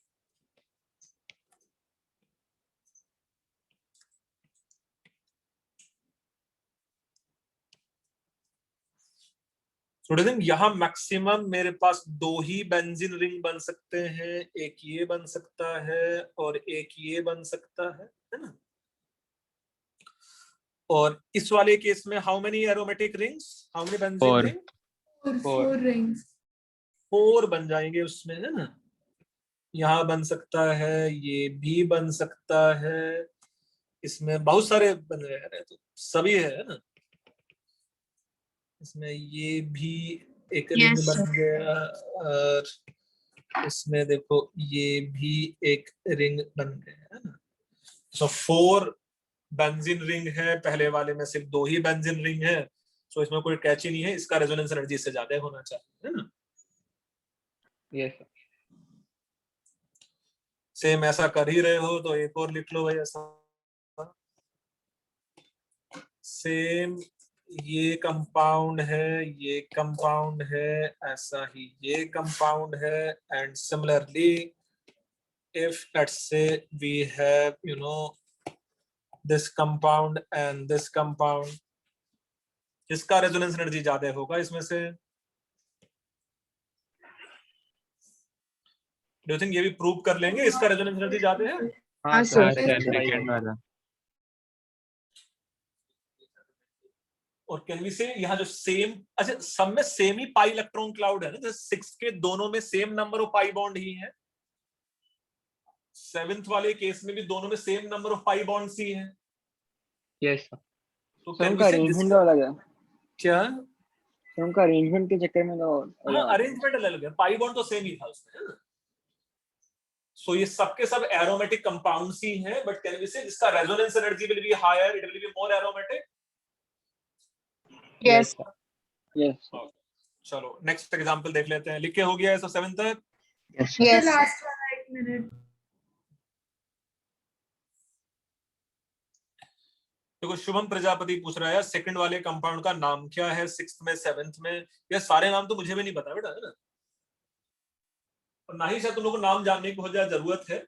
स्टूडेंट यहाँ मैक्सिमम मेरे पास 2 ही बेंजीन रिंग बन सकते हैं. एक ये बन सकता है और एक ये बन सकता है ना. और इस वाले केस में how many aromatic rings, how many benzene Four. Ring? 4 rings. 4 बन जाएंगे उसमें है ना. यहाँ बन सकता है, ये भी बन सकता है, इसमें बहुत सारे बन रहे हैं तो सभी है ना. इसमें ये भी एक रिंग Yes, बन sir. गया और इसमें देखो ये भी एक रिंग बन गया है ना. सो 4 बेंजीन रिंग है, पहले वाले में सिर्फ 2 ही बेंजीन रिंग है. सो इसमें कोई कैची नहीं है, इसका रेजोनेंस एनर्जी इससे ज्यादा होना चाहिए है ना. यस सेम ऐसा कर ही रहे हो तो एक और लिख लो भाई ऐसा. सेम ये कंपाउंड है, ये कंपाउंड है, ऐसा ही ये कंपाउंड है. And similarly if let's say we have this compound and this compound, इसका रेजोनेंस एनर्जी ज्यादा होगा इसमें से. डू यू थिंक ये भी प्रूव कर लेंगे इसका रेजोनेंस एनर्जी ज्यादा है? हाँ सर. हाँ सर, सेकंड वाला. और कैन वी से यहाँ जो सेम, अच्छा सब में सेम ही पाई इलेक्ट्रॉन क्लाउड है ना. जैसे 6 के दोनों में same number of pi bond ही है. 7th वाले केस में भी दोनों में same number of pi bonds ही हैं. यस तो सर can उनका we say अरेंजमेंट this- अलग है. क्या? सर उनका अरेंजमेंट के चक्कर में तो हाँ अरेंजमेंट अलग है, पाई बॉन्ड तो सेम ही था उसमें है ना. सो ये सबके सब एरोमेटिक कंपाउंड्स ही हैं. बट कैन वी से इसका resonance energy will be higher, it will be more aromatic. Yes. Yes. चलो नेक्स्ट एग्जांपल देख लेते हैं. लिख के हो गया है? सो 7 तक. Yes The Yes. last one, 1 minute. देखो शुभम प्रजापति पूछ रहा है सेकंड वाले कंपाउंड का नाम क्या है 6th में 7th में. ये सारे नाम तो मुझे भी नहीं पता बेटा है ना, और ना ही शायद तुम लोगों को नाम जानने की बहुत ज्यादा जरूरत है.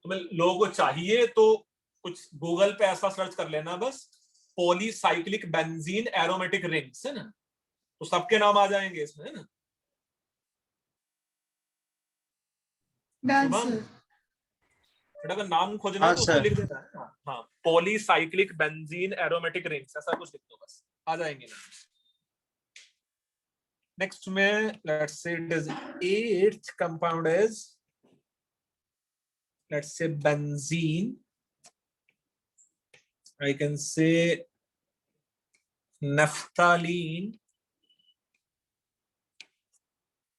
तुम्हें लोगों को चाहिए तो कुछ गूगल पे ऐसा सर्च कर लेना बस, पॉलीसाइक्लिक बेंजीन एरोमेटिक रिंग्स है ना, तो सबके नाम आ जाएंगे इसमें है ना. Done, Shubham, sir. बेटा अगर नाम खोजना है हाँ, तो उसको सर. लिख देना है. हाँ पॉलीसाइक्लिक बेंजीन एरोमेटिक रिंग्स ऐसा कुछ लिख दो बस, आ जाएंगे नाम. नेक्स्ट में let's say it is 8th compound is let's से benzene. I can say naphthalene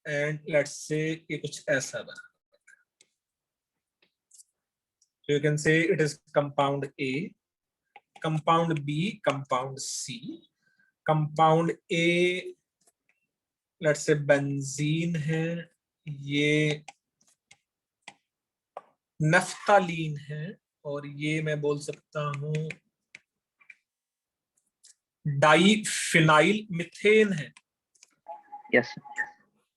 and let's say ये कुछ ऐसा बना. So you can say it is compound A, compound B, compound C. Compound A let's say benzene है, ये naphthalene है, और ये मैं बोल सकता हूँ डाइफिनाइल मिथेन है. यस.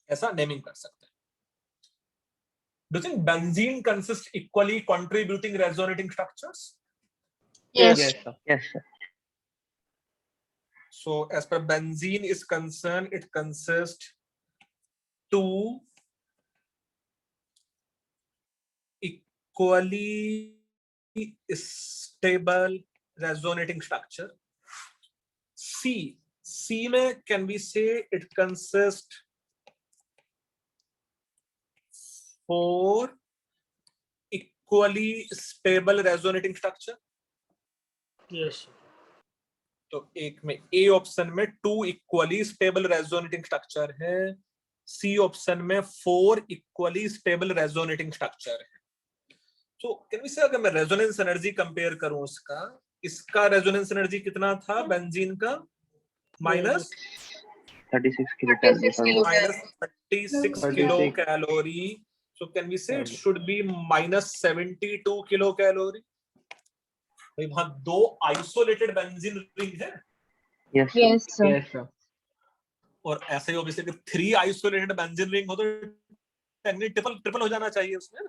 ऐसा नेमिंग कर सकते हैं. Do you think benzene consists equally contributing resonating structures? Yes. Yes yes sir. So as per benzene is concerned, it consists two equally stable resonating structure. C में can we say it consists four equally stable resonating structure. Yes, sir. तो एक में A option में two equally stable resonating structure है, C option में four equally stable resonating structure है। तो can we से अगर मैं रेजोनेंस एनर्जी कंपेयर करूं इसका रेजोनेंस एनर्जी कितना था बेंजीन का? Minus 36 kilo minus 36 kilo calorie. So can we say it should be minus 72 kilo calorie. वहां दो आइसोलेटेड बेंजीन रिंग है। Yes Yes, sir. Yes, sir. और ऐसे ही obviously three isolated benzene ring हो तो ट्रिपल हो जाना चाहिए उसमें।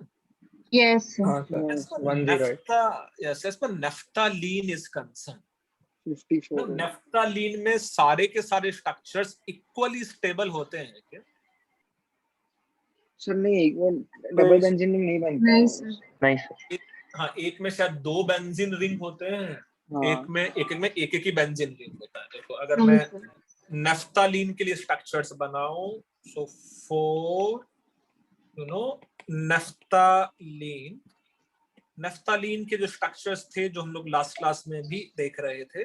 Yes, sir. हाँ sir. Yes, 108. As per naphthalene is concerned, 54 naphthalene में सारे के सारे स्ट्रक्चर्स इक्वली स्टेबल होते हैं क्या? सर नहीं, वो डबल बेंजीन नहीं बनता। नहीं, sir. नहीं सर। हाँ, एक में शायद दो बेंजीन रिंग होते हैं, एक में एक ही बेंजीन रिंग होता है। देखो अगर नहीं, मैं sir. नेफ्थालीन के लिए स्ट्रक्चर्स बनाऊं, सो फोर नेफ्थालीन के जो स्ट्रक्चर्स थे जो हम लोग लास्ट क्लास में भी देख रहे थे,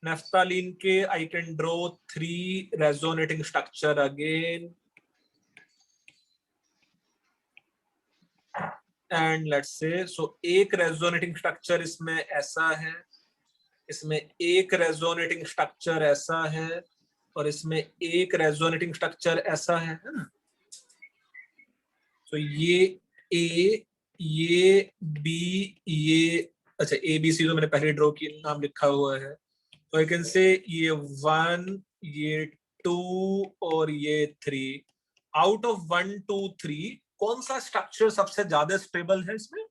नेफ्थालीन के I can draw three resonating structure again and let's say so एक रेजोनेटिंग स्ट्रक्चर इसमें ऐसा है, इसमें एक रेजोनेटिंग स्ट्रक्चर ऐसा है और इसमें एक रेजोनेटिंग स्ट्रक्चर ऐसा है ना। तो ये ए, ये बी, ये अच्छा ए बी सी तो मैंने पहले ड्रॉ की नाम लिखा हुआ है। तो आई कैन से ये 1, ये 2 और ये 3। आउट ऑफ 1, 2, 3 कौन सा स्ट्रक्चर सबसे ज्यादा स्टेबल है इसमें?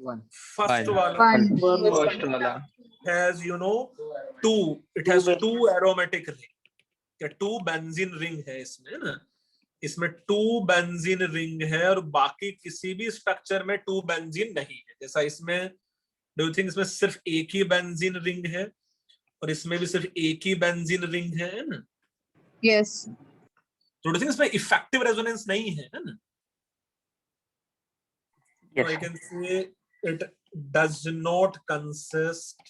फर्स्ट वाला One. First वाला. has it has two aromatic ring या टू बेंजीन रिंग है इसमें ना। इसमें टू बेंजीन रिंग है और बाकी किसी भी स्ट्रक्चर में टू बेंजीन नहीं है। जैसा इसमें डू यू थिंक इसमें सिर्फ एक ही बेंजीन रिंग है और इसमें भी सिर्फ एक ही बेंजीन रिंग है ना। Yes. तो डू यू थिंक इसमें इफेक्टिव रेजोनेंस नहीं है ना। So I can say it does not consist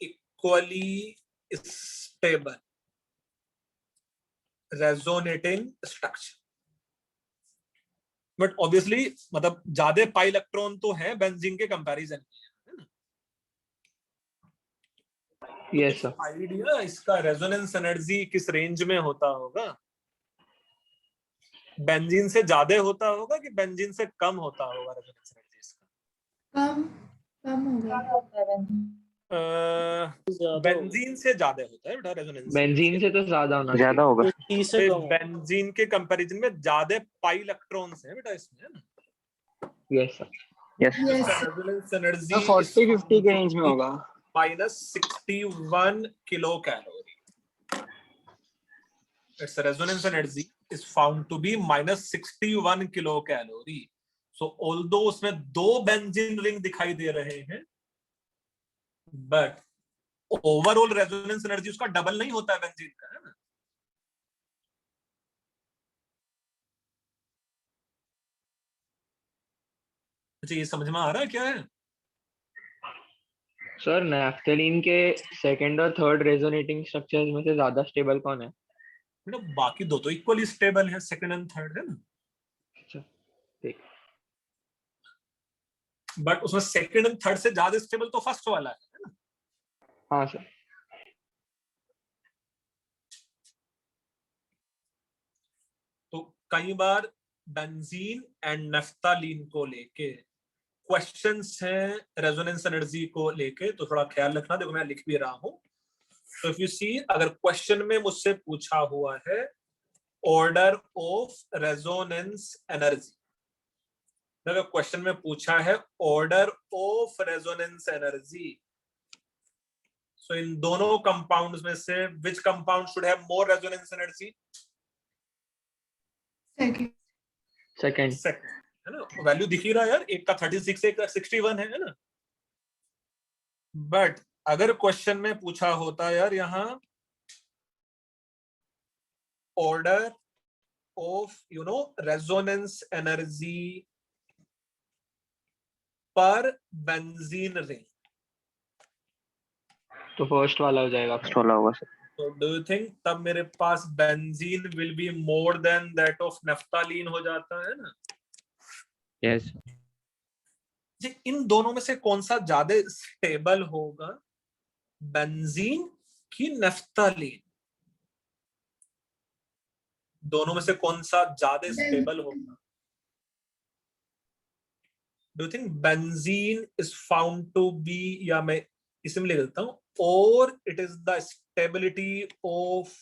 equally stable resonating structure. But obviously मतलब ज्यादा पाई इलेक्ट्रॉन तो है बेंजीन के कंपैरिजन में। Yes, sir. आइडिया इसका रेजोनेंस एनर्जी किस रेंज में होता होगा? बेंजीन से ज्यादा होता होगा कि बेंजीन से कम होता होगा रेजोनेंस एनर्जी इसका? कम होगा। बेंजीन से ज्यादा होता है बेटा रेजोनेंस। बेंजीन से तो ज्यादा होना चाहिए. ज्यादा होगा। 30 से कम होगा। बेंजीन के कंपैरिजन में ज्यादा पाई इलेक्ट्रॉन्स हैं बेटा इसमें ना। Yes, sir. Yes Yes. Resonance energy 40-50 के रेंज में होगा। -61 kilo calorie. Its resonance energy is found to be -61 kilo calorie. So although उसमें दो बेंजीन रिंग दिखाई दे रहे हैं, बट ओवरऑल रेजोनेंस एनर्जी उसका डबल नहीं होता है बेंजीन का, है ना। अच्छा ये समझ में आ रहा है क्या है? सर नैफ्थलीन के सेकंड और थर्ड रेजोनेटिंग स्ट्रक्चर्स में से ज्यादा स्टेबल कौन है? बेटा बाकी दो तो इक्वली स्टेबल है, सेकंड एंड थर्ड है ना। अच्छा ठीक. बट उसमें सेकंड एंड थर्ड से ज्यादा स्टेबल तो फर्स्ट वाला है ना। हाँ सर. तो कई बार बेंजीन एंड नफ्तालीन को लेके क्वेश्चंस हैं रेजोनेंस एनर्जी को लेके, तो थोड़ा ख्याल रखना। देखो मैं लिख भी रहा हूं तो इफ यू सी, अगर क्वेश्चन में मुझसे पूछा हुआ है ऑर्डर ऑफ रेजोनेंस एनर्जी, अगर क्वेश्चन में पूछा है ऑर्डर ऑफ रेजोनेंस एनर्जी, सो इन दोनों कंपाउंड्स में से which compound should have more resonance energy? Second. Second. Second, है ना? वैल्यू दिख ही रहा है यार, एक का 36 एक का 61 है ना? बट अगर क्वेश्चन में पूछा होता यार यहाँ ऑर्डर ऑफ रेजोनेंस एनर्जी पर बेंजीन रिंग, तो फर्स्ट वाला हो जाएगा, फर्स्ट वाला होगा सर। तो डू यू थिंक तब मेरे पास benzene will be more than that of naphthalene हो जाता है ना? यस। जी, इन दोनों में से कौन सा ज्यादा स्टेबल होगा, बेंजीन की नेफ्थालीन? दोनों में से कौन सा ज्यादा स्टेबल होगा? Do you think benzene is found to be, या मैं इसे में लिख देता हूं, और it is the stability of,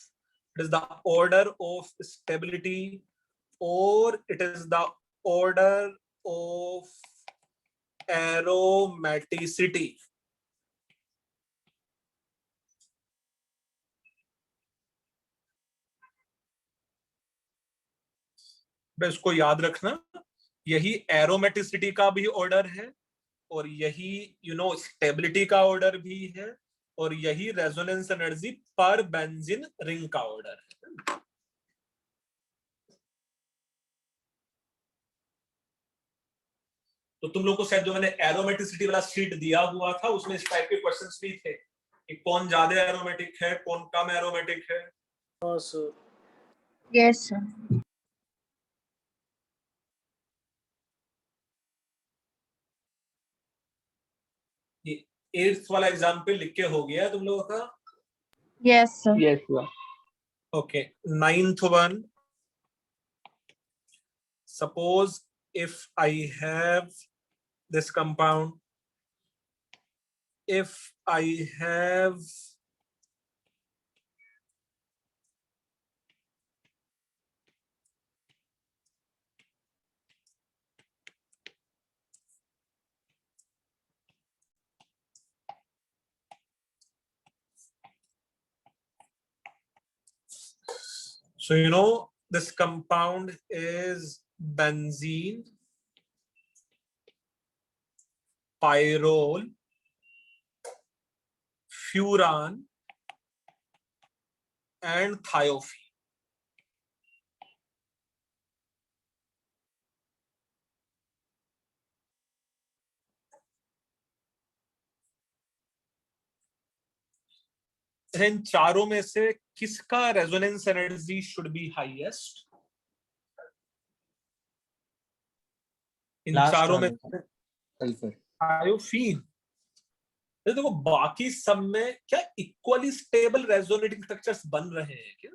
it is the order of stability, और it is the order of aromaticity? इसको याद रखना, यही एरोमेटिसिटी का भी ऑर्डर है, और यही स्टेबिलिटी का ऑर्डर भी है, और यही रेजोनेंस एनर्जी पर बेंजीन रिंग का ऑर्डर है। तो तुम लोग को शायद जो मैंने एरोमेटिसिटी वाला शीट दिया हुआ था उसमें इस टाइप के क्वेश्चंस भी थे कि कौन ज्यादा एरोमेटिक है, कौन कम एरोमेटिक है। हाँ सर। Yes, sir. ये 8th वाला एग्जाम्पल लिख के हो गया तुम लोगों का? Yes, sir. Yes sir. Okay, 9th one. Suppose if I have this compound, if I have so this compound is benzene, pyrrole, furan and thiophene. इन चारों में से किसका resonance energy should be highest? इन चारों में सल्फर। थायोफीन। देखो बाकी सब में क्या इक्वली स्टेबल रेजोनेटिंग स्ट्रक्चर्स बन रहे हैं क्या?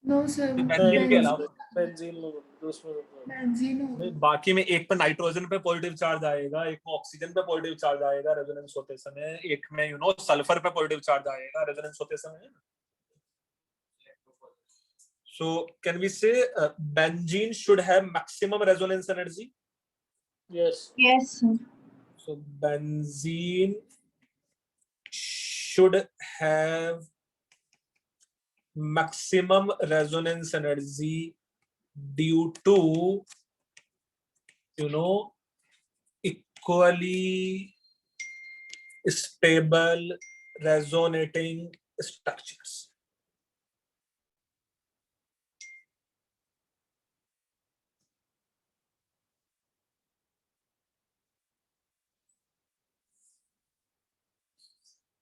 No, sir. बेंजीन के अलावा बेंजीन में दूसरे में Benzene होगा। नहीं, बाकी में एक पे नाइट्रोजन पे पॉजिटिव चार्ज आएगा, एक में ऑक्सीजन पे पॉजिटिव चार्ज आएगा रेजोनेंस होते समय, एक में सल्फर पे पॉजिटिव चार्ज आएगा रेजोनेंस होते समय। सो can we say benzene should have maximum resonance energy? Yes. Yes, sir. So benzene should have maximum resonance energy due to equally stable resonating structures.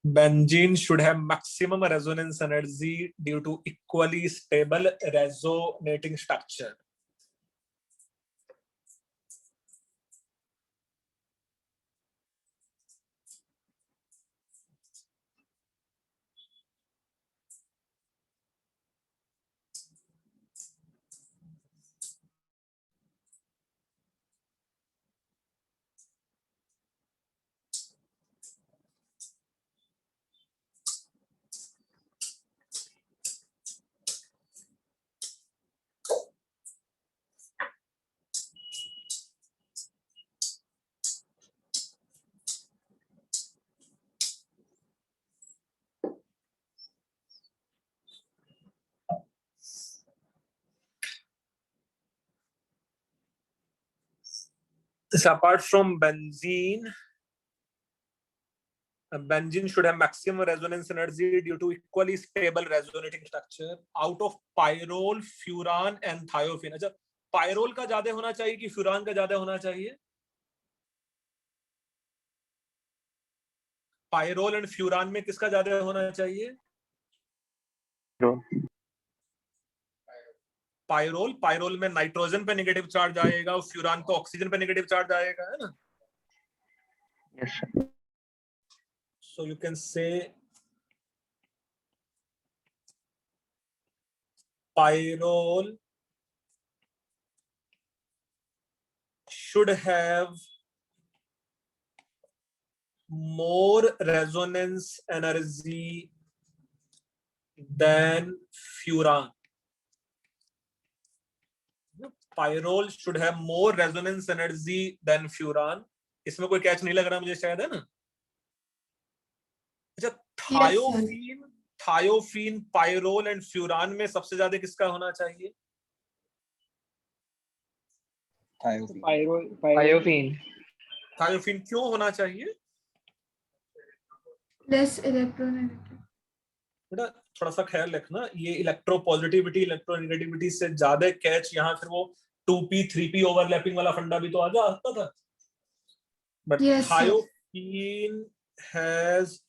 Benzene should have maximum resonance energy due to equally stable resonating structure. So apart from benzene, benzene should have maximum resonance energy due to equally stable resonating structure out of pyrrole, furan and thiophene. अच्छा, pyrrole का ज्यादा होना चाहिए कि furan का ज्यादा होना चाहिए? pyrrole and furan में किसका ज्यादा होना चाहिए? पायरोल में नाइट्रोजन पे नेगेटिव चार्ज आएगा और फ्यूरान पे ऑक्सीजन पे नेगेटिव चार्ज आएगा, है ना? Yes, sir. So you can say pyrrole should have more resonance energy than furan. Pyrrole should have more resonance energy than furan. इसमें कोई कैच नहीं लग रहा मुझे शायद, है ना? अच्छा, थायोफीन, पायरोल एंड फ्यूरान में सबसे ज्यादा किसका होना चाहिए? Thiophene. थायोफीन क्यों होना चाहिए? Less electronegative. बेटा थोड़ा सा ख्याल रखना, ये इलेक्ट्रो पॉजिटिविटी इलेक्ट्रो नेगेटिविटी से ज्यादा कैच यहाँ फिर वो 2p 3p ओवरलैपिंग वाला फंडा भी तो आ जाता था. But Yes, sir. Thiophene has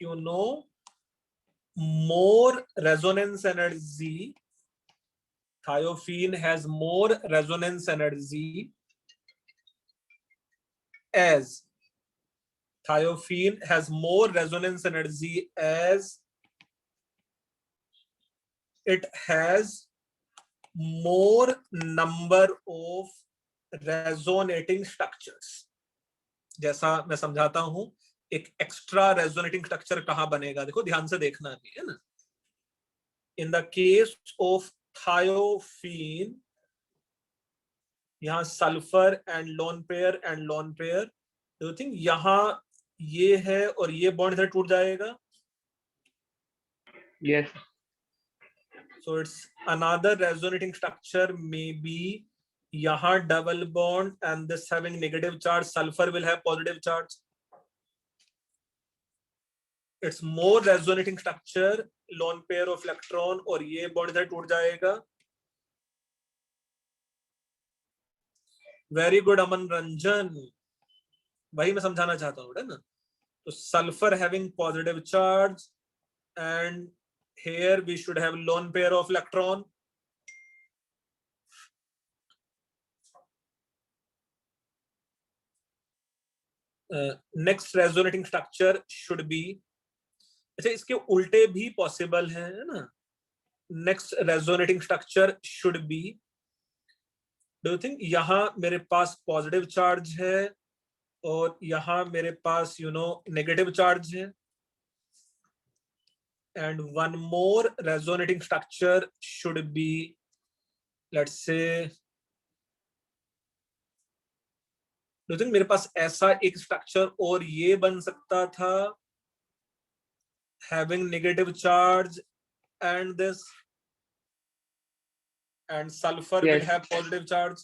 more resonance energy. Thiophene has more resonance energy as thiophene has more resonance energy as it has more number of resonating structures. जैसा मैं समझाता हूं, एक एक्स्ट्रा रेजोनेटिंग स्ट्रक्चर कहां बनेगा, देखो ध्यान से देखना भी, है ना? In the case of thiophene, यहां sulphur and lone pair, do you think यहां ये है और ये बॉन्ड इधर टूट जाएगा? Yes. So it's another resonating structure, maybe yahan double bond and this having negative charge, sulfur will have positive charge. It's more resonating structure, lone pair of electron, और ये bond इधर टूट जाएगा. Very good अमन रंजन, वही मैं समझाना चाहता हूँ, है ना? तो sulfur having positive charge and here we should have lone pair of electron. Next resonating structure should be, अच्छा इसके उल्टे भी पॉसिबल है ना? Next resonating structure should be, do you think यहां मेरे पास पॉजिटिव चार्ज है और यहां मेरे पास नेगेटिव चार्ज है, and one more resonating structure should be, let's से, डू यू थिंक मेरे पास ऐसा एक स्ट्रक्चर और ये बन सकता था, having negative charge and this, and sulfur will have positive charge.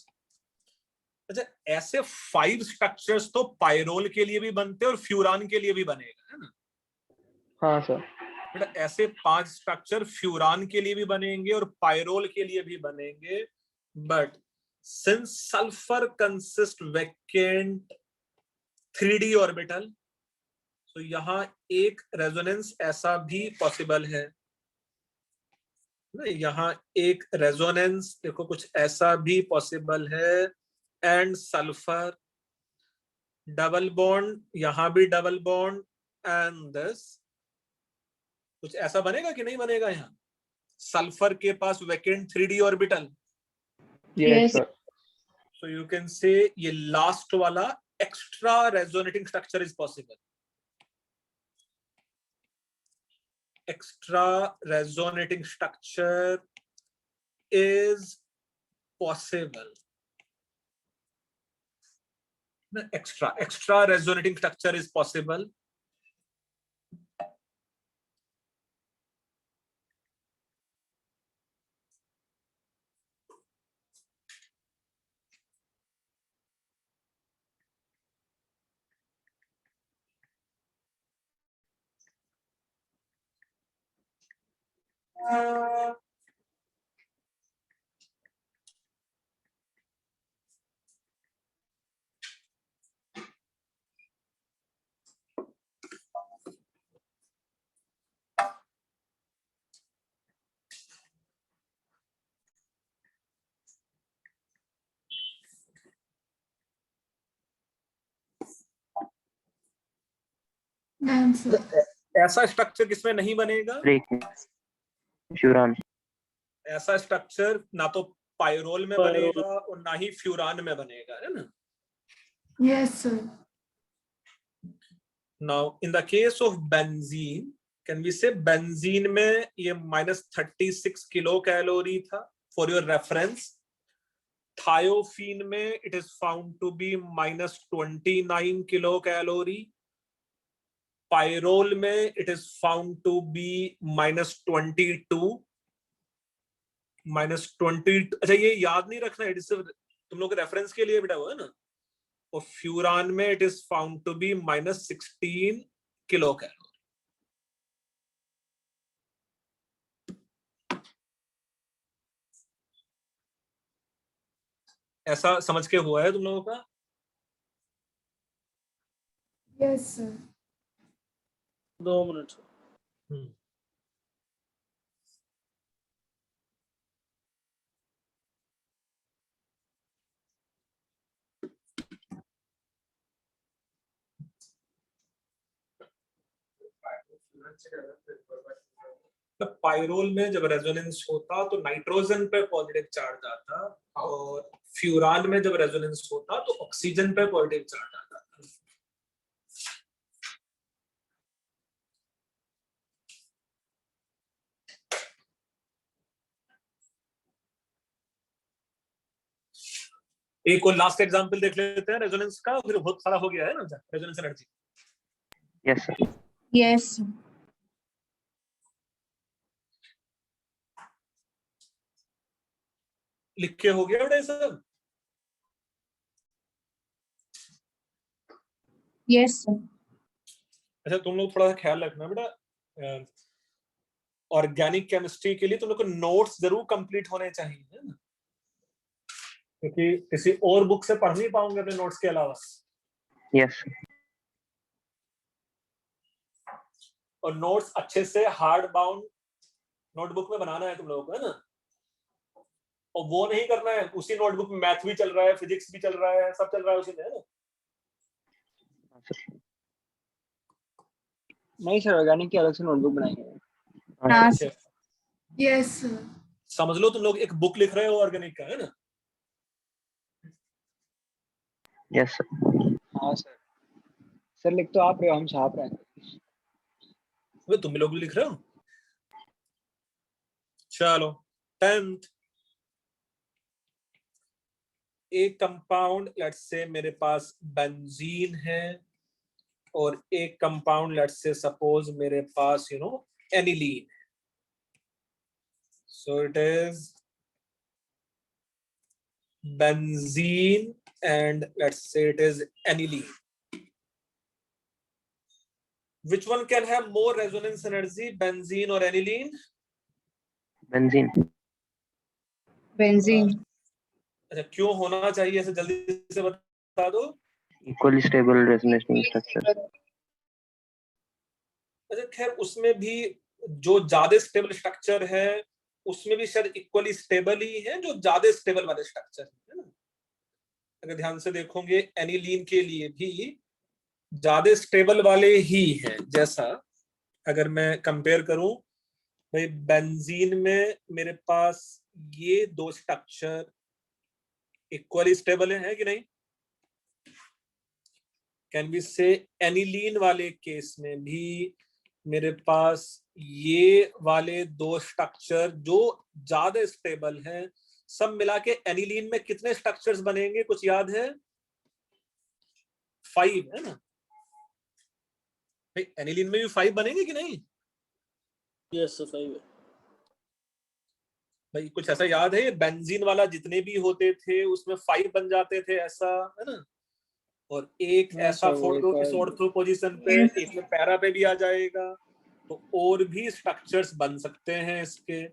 अच्छा, ऐसे 5 स्ट्रक्चर्स तो पायरोल के लिए भी बनते हैं और फ्यूरान के लिए भी बनेगा, है ना? हाँ सर. बेटा ऐसे 5 स्ट्रक्चर फ्यूरान के लिए भी बनेंगे और पायरोल के लिए भी बनेंगे, but since sulphur consist vacant 3d orbital, तो यहां एक रेजोनेंस ऐसा भी पॉसिबल है ना, यहां एक रेजोनेंस देखो कुछ ऐसा भी पॉसिबल है, एंड सल्फर डबल बॉन्ड, यहां भी डबल बॉन्ड, एंड दिस कुछ ऐसा बनेगा कि नहीं बनेगा? यहां सल्फर के पास vacant 3d orbital. Yes sir. So you can say ये लास्ट वाला extra resonating structure is possible. Extra resonating structure is possible. Extra resonating structure is possible. Done, sir. ऐसा स्ट्रक्चर किसमें नहीं बनेगा? breaking. Furan. ऐसा structure ना तो pyrrole में पायरोल। बनेगा और ना ही फ्यूरान में बनेगा, है ना? Yes, sir. Now, in the case of benzene, can we say benzene में ये -36 किलो कैलोरी था? For your reference, thiophenone में it is found to be -29 kilo calorie. Pyrrole में it is found to be -22. -20. अच्छा, ये याद नहीं रखना है, तुम लोग रेफरेंस के लिए बेटा वो है ना. और फ्यूरान में it is found to be -16 kilo calorie. ऐसा समझ के हुआ है तुम लोगों का? Yes, sir. 2 मिनट। पायरोल में जब रेजोनेंस होता तो नाइट्रोजन पे पॉजिटिव चार्ज आता, और फ्यूरान में जब रेजोनेंस होता तो ऑक्सीजन पे पॉजिटिव चार्ज आता. एक और लास्ट एग्जांपल देख लेते हैं रेजोनेंस का, फिर बहुत सारा हो गया है ना resonance energy. Yes, sir. Yes, sir. लिख के हो गया बेटा ये सब? Yes, sir. अच्छा, तुम लोग थोड़ा सा ख्याल रखना बेटा, ऑर्गेनिक केमिस्ट्री के लिए तुम लोग को नोट्स जरूर कंप्लीट होने चाहिए, है ना? क्योंकि किसी और बुक से पढ़ नहीं पाओगे अपने नोट्स के अलावा. Yes, sir. और नोट्स अच्छे से हार्ड बाउंड नोटबुक में बनाना है तुम लोगों को, है ना? और वो नहीं करना है उसी नोटबुक में मैथ भी चल रहा है, फिजिक्स भी चल रहा है, सब चल रहा है उसी में, है ना? नहीं सर, ऑर्गेनिक की अलग से नोटबुक बनाएंगे. हाँ, अच्छा, Yes, sir. समझ लो तुम लोग एक बुक लिख रहे हो ऑर्गेनिक का, है ना? Yes, sir. हाँ सर. सर लिख तो आप रहे हो, हम छाप रहे हैं. वे तुम लोग भी लिख रहे हो. चलो, 10th. एक कंपाउंड लेट्स से मेरे पास बेंजीन है, और एक कंपाउंड लेट्स से सपोज मेरे पास aniline. So it is benzene and let's say it is aniline. Which one can have more resonance energy, benzene or aniline? Benzene. Benzene. अच्छा, क्यों होना चाहिए ऐसे, जल्दी से बता दो. Equally stable resonating structure. अच्छा, खैर उसमें भी जो ज्यादा स्टेबल स्ट्रक्चर है उसमें भी शायद इक्वली स्टेबल ही है जो ज्यादा स्टेबल वाले स्ट्रक्चर है ना. अगर ध्यान से देखोगे एनिलीन के लिए भी ज्यादा स्टेबल वाले ही हैं. जैसा अगर मैं कंपेयर करूं भाई, बेंजीन में मेरे पास ये दो स्ट्रक्चर इक्वली स्टेबल है कि नहीं? कैन वी से एनिलीन वाले केस में भी मेरे पास ये वाले दो स्ट्रक्चर जो ज्यादा स्टेबल हैं, सब मिला के एनिलीन में कितने स्ट्रक्चर्स बनेंगे, कुछ याद है? 5, है ना भाई? एनिलीन में भी 5 बनेंगे कि नहीं यस सर, 5 है भाई? कुछ ऐसा याद है? ये बेंजीन वाला जितने भी होते थे उसमें 5 बन जाते थे, ऐसा है ना? और एक हाँ ऐसा सर, वो फोटो एक इस और- ऑर्थो पोजीशन पे, एक में पैरा पे भी आ जाएगा, तो और भी स्ट्रक्चर्स बन सकते हैं इसके,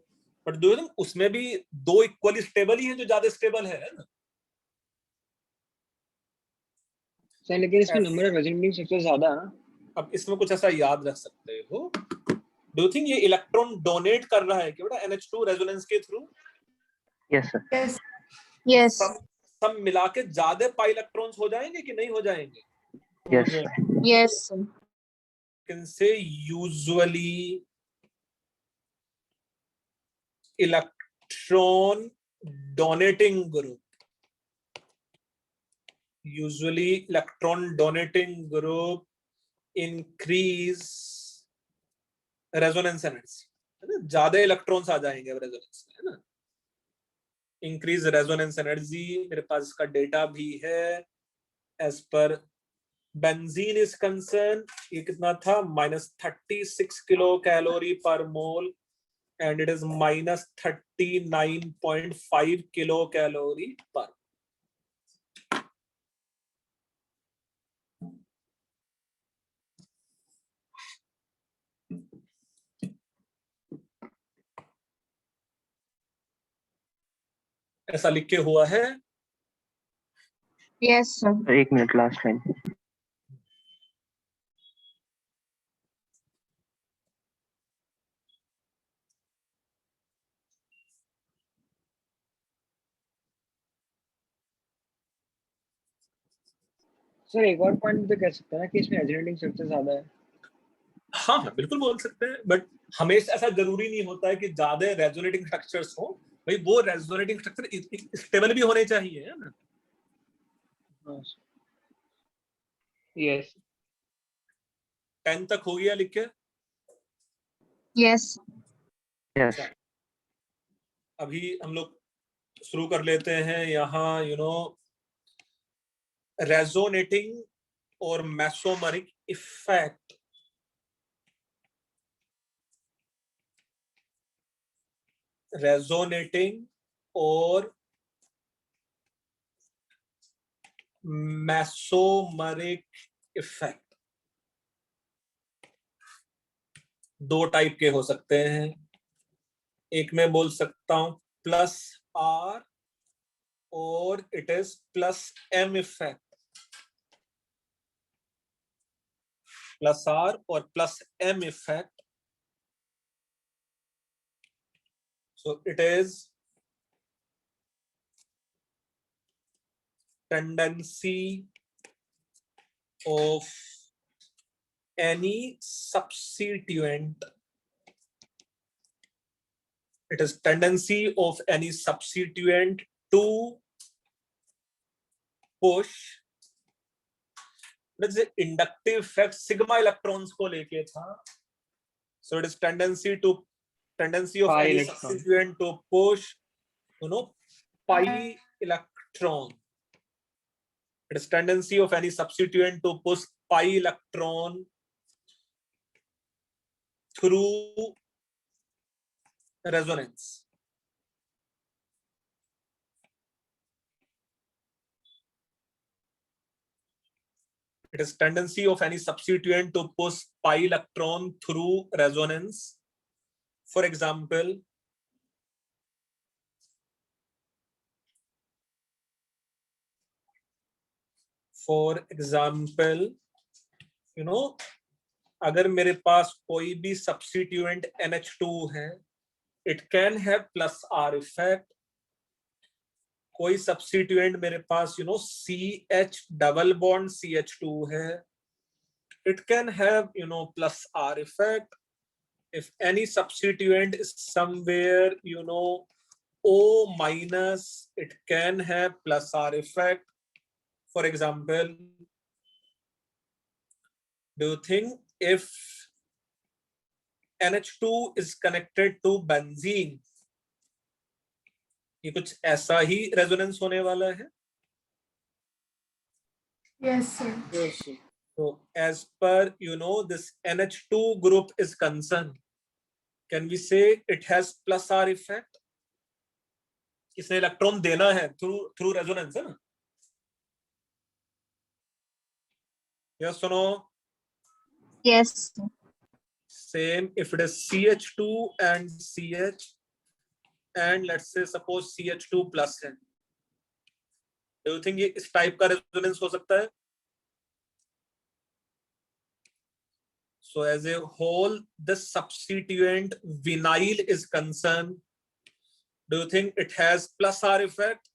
बट दो उसमें भी दो इक्वली स्टेबल ही हैं जो ज्यादा स्टेबल है ना। सर लेकिन इसमें नंबर ऑफ रेजोनेटिंग स्ट्रक्चर ज्यादा है ना। अब इसमें कुछ ऐसा याद रख सकते हो, डू यू थिंक ये इलेक्ट्रॉन डोनेट कर रहा है कि बेटा NH2 रेजोनेंस के through? Yes, sir. Yes. Yes. सब मिला के ज्यादा पाई इलेक्ट्रॉन्स हो जाएंगे कि नहीं हो जाएंगे? Yes, sir. Yes. Sir. Can say usually electron donating group, usually electron donating group increase resonance energy, है ना, ज्यादा इलेक्ट्रॉन्स आ जाएंगे रेजोनेंस में, है ना, इंक्रीज रेजोनेंस एनर्जी। मेरे पास इसका डेटा भी है। As per benzene is concern, ये कितना था, -36 kilo calorie per mole and it is -39.5 kilo calorie पर। ऐसा लिख के हुआ है। Yes. Sir. एक मिनट, लास्ट लाइन। सर एक और पॉइंट तो कह सकते हैं ना कि इसमें रेजोनेटिंग स्ट्रक्चर ज्यादा है। हाँ हाँ बिल्कुल बोल सकते हैं, बट हमेशा ऐसा जरूरी नहीं होता है कि ज्यादा रेजोनेटिंग स्ट्रक्चर्स हो। भाई वो रेजोनेटिंग स्ट्रक्चर स्टेबल भी होने चाहिए, है ना। यस 10 तक हो गया लिख के? Yes. Yes. अभी हम लोग शुरू कर लेते हैं यहाँ, रेजोनेटिंग और मेसोमरिक इफेक्ट। रेजोनेटिंग और मेसोमरिक इफेक्ट दो टाइप के हो सकते हैं। एक में बोल सकता हूं +R और it is +M effect. +R और +M effect, so it is tendency of any substituent, it is tendency of any substituent to push, let's say inductive effect sigma electrons को लेके था, so it is tendency of Pi any electron. substituent to push pi electron. It is tendency of any substituent to push pi electron through resonance. It is tendency of any substituent to push pi electron through resonance. For example, अगर मेरे पास कोई भी substituent NH2 है, it can have +R effect. कोई substituent मेरे पास CH double bond CH2 है, it can have +R effect. If any substituent is somewhere O-, it can have +R effect. For example, do you think if NH2 is connected to benzene, ये कुछ ऐसा ही resonance होने वाला है? Yes, sir. Yes, sir. So as per this NH2 group is concerned, can we say it has +R effect? इसने electron देना है through resonance, है ना? यस सुनो, Yes. Sir. same if it is CH2 and CH and let's say suppose CH2 plus N. Do you think ये इस type का resonance हो सकता है? So as a whole, the substituent vinyl is concerned. Do you think it has plus R effect?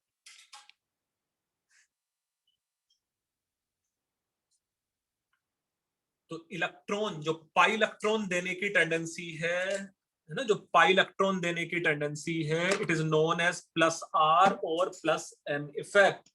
तो electron जो pi electron देने की टेंडेंसी है ना, जो पाई इलेक्ट्रॉन देने की टेंडेंसी है, it is known as plus R और प्लस एम इफेक्ट.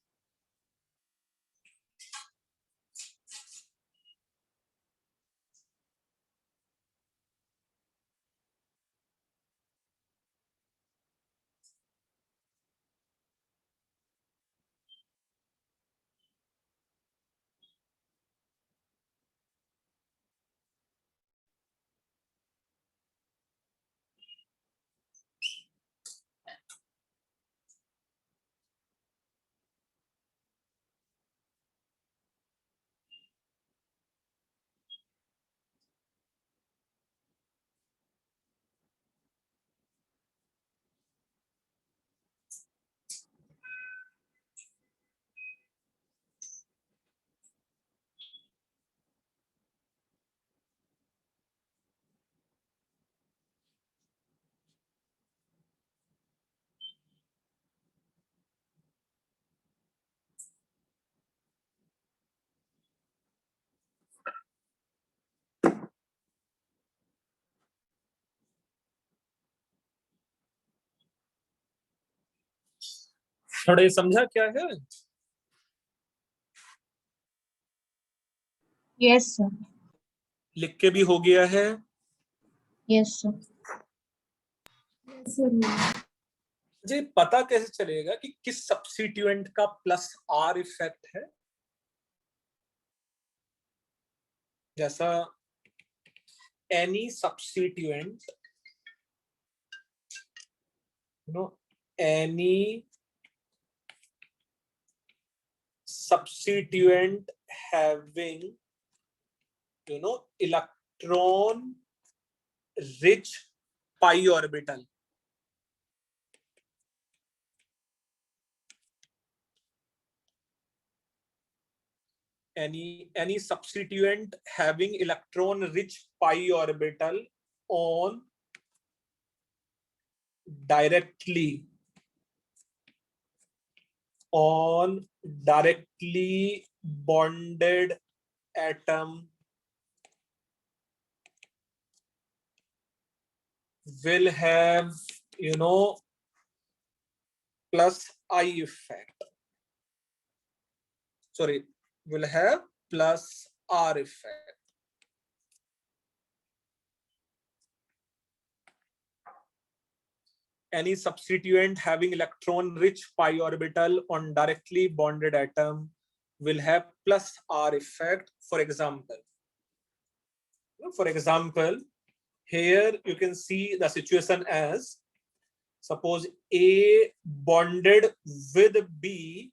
थोड़ा ये समझा क्या है? Yes, sir. लिख के भी हो गया है. Yes, sir. Yes, sir. मुझे पता कैसे चलेगा कि किस सब्स्टिट्यूएंट का प्लस आर इफेक्ट है? जैसा any substituent, any substituent having electron rich pi orbital, any substituent having electron rich pi orbital on directly bonded atom will have plus I effect. Sorry, will have plus R effect. Any substituent having electron rich pi orbital on directly bonded atom will have plus R effect. For example, here you can see the situation as, suppose A bonded with B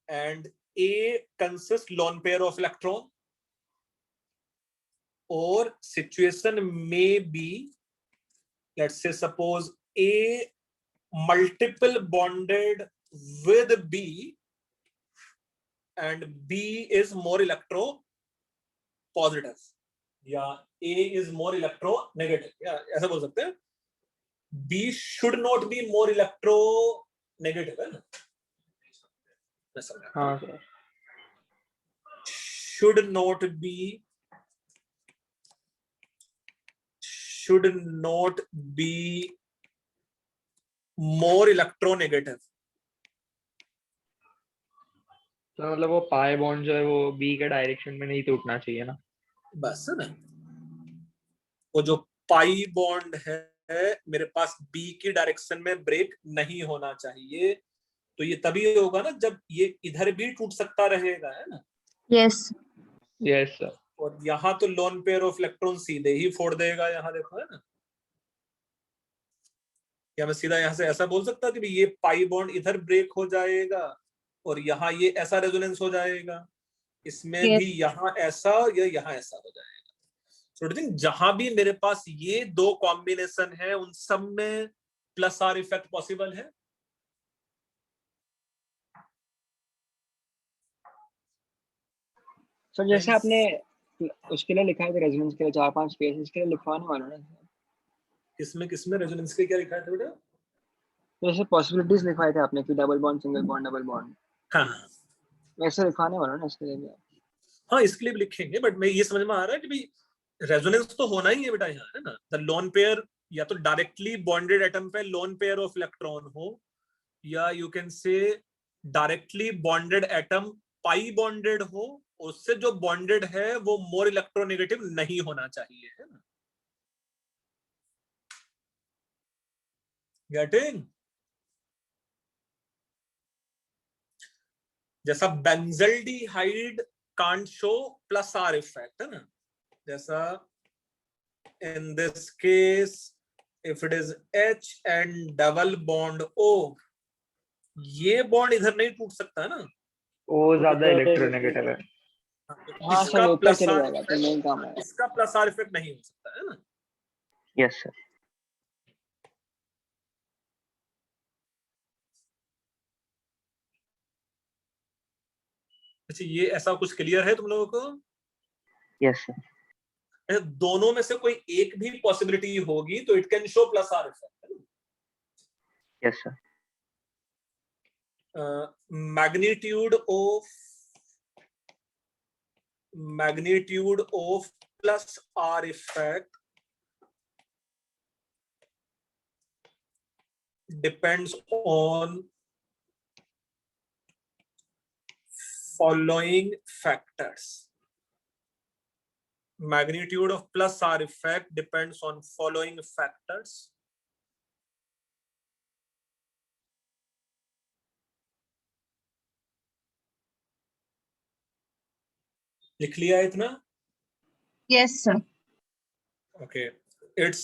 and A consists lone pair of electron, or situation may be, let's say suppose A multiple bonded with B and B is more electro positive, या A is more electro negative, या ऐसा बोल सकते हैं. B should not be more electro negative, है ना? हाँ sir. should not be more electronegative. तो मतलब वो पाई बॉन्ड जो है वो बी के डायरेक्शन में नहीं टूटना चाहिए ना? बस ना, वो जो पाई बॉन्ड है मेरे पास बी की डायरेक्शन में ब्रेक नहीं होना चाहिए. तो ये तभी होगा ना जब ये इधर भी टूट सकता रहेगा, है ना? Yes. Yes sir. और यहाँ तो लोन पेयर ऑफ इलेक्ट्रॉन सीधे ही फोड़ देगा, यहाँ देखो, है ना? क्या मैं सीधा यहाँ से ऐसा बोल सकता कि ये पाई बॉन्ड इधर ब्रेक हो जाएगा और यहाँ ये ऐसा रेजोनेंस हो जाएगा, इसमें Yes. भी यहाँ ऐसा या यहाँ ऐसा हो जाएगा. So do you think जहां भी मेरे पास ये दो कॉम्बिनेशन है उन सब में प्लस आर इफेक्ट पॉसिबल है? सर जैसे आपने उसके लिए लिखा है रेजोनेंस के लिए 4-5 स्पेस, इसके लिए लिखवाने वाला ना किसमें रेजोनेंस के क्या लिखा है बेटा? जैसे पॉसिबिलिटीज लिखवाए थे आपने कि double bond, single bond, double bond, हाँ वैसे लिखवाने वाला ना इसके लिए भी। हाँ, इसके लिए भी लिखेंगे, बट मैं ये समझ में आ रहा है कि भाई रेजोनेंस तो होना ही है बेटा यहाँ, है ना? द लोन पेयर या तो डायरेक्टली बॉन्डेड एटम पे लोन पेयर ऑफ इलेक्ट्रॉन हो, या यू कैन से डायरेक्टली बॉन्डेड एटम पाई बॉन्डेड हो, उससे जो बॉन्डेड है वो मोर इलेक्ट्रोनेगेटिव नहीं होना चाहिए, है ना? गेटिंग? जैसा benzaldehyde can't show plus are effect, है ना? जैसा in this case if it is H and double bond O, ये बॉन्ड इधर नहीं टूट सकता है ना? वो ज्यादा इलेक्ट्रोनेगेटिव है। हाँ इसका सर ऊपर प्लस चले आर जाएगा तो नहीं काम है। इसका प्लस आर इफेक्ट नहीं हो सकता है ना? Yes sir. अच्छा, ये ऐसा कुछ क्लियर है तुम लोगों को? Yes sir. दोनों में से कोई एक भी पॉसिबिलिटी होगी तो it can show plus are effect. Yes sir. magnitude of plus R effect depends on following factors. Magnitude of plus R effect depends on following factors. लिख लिया इतना? Yes, sir. Okay. Its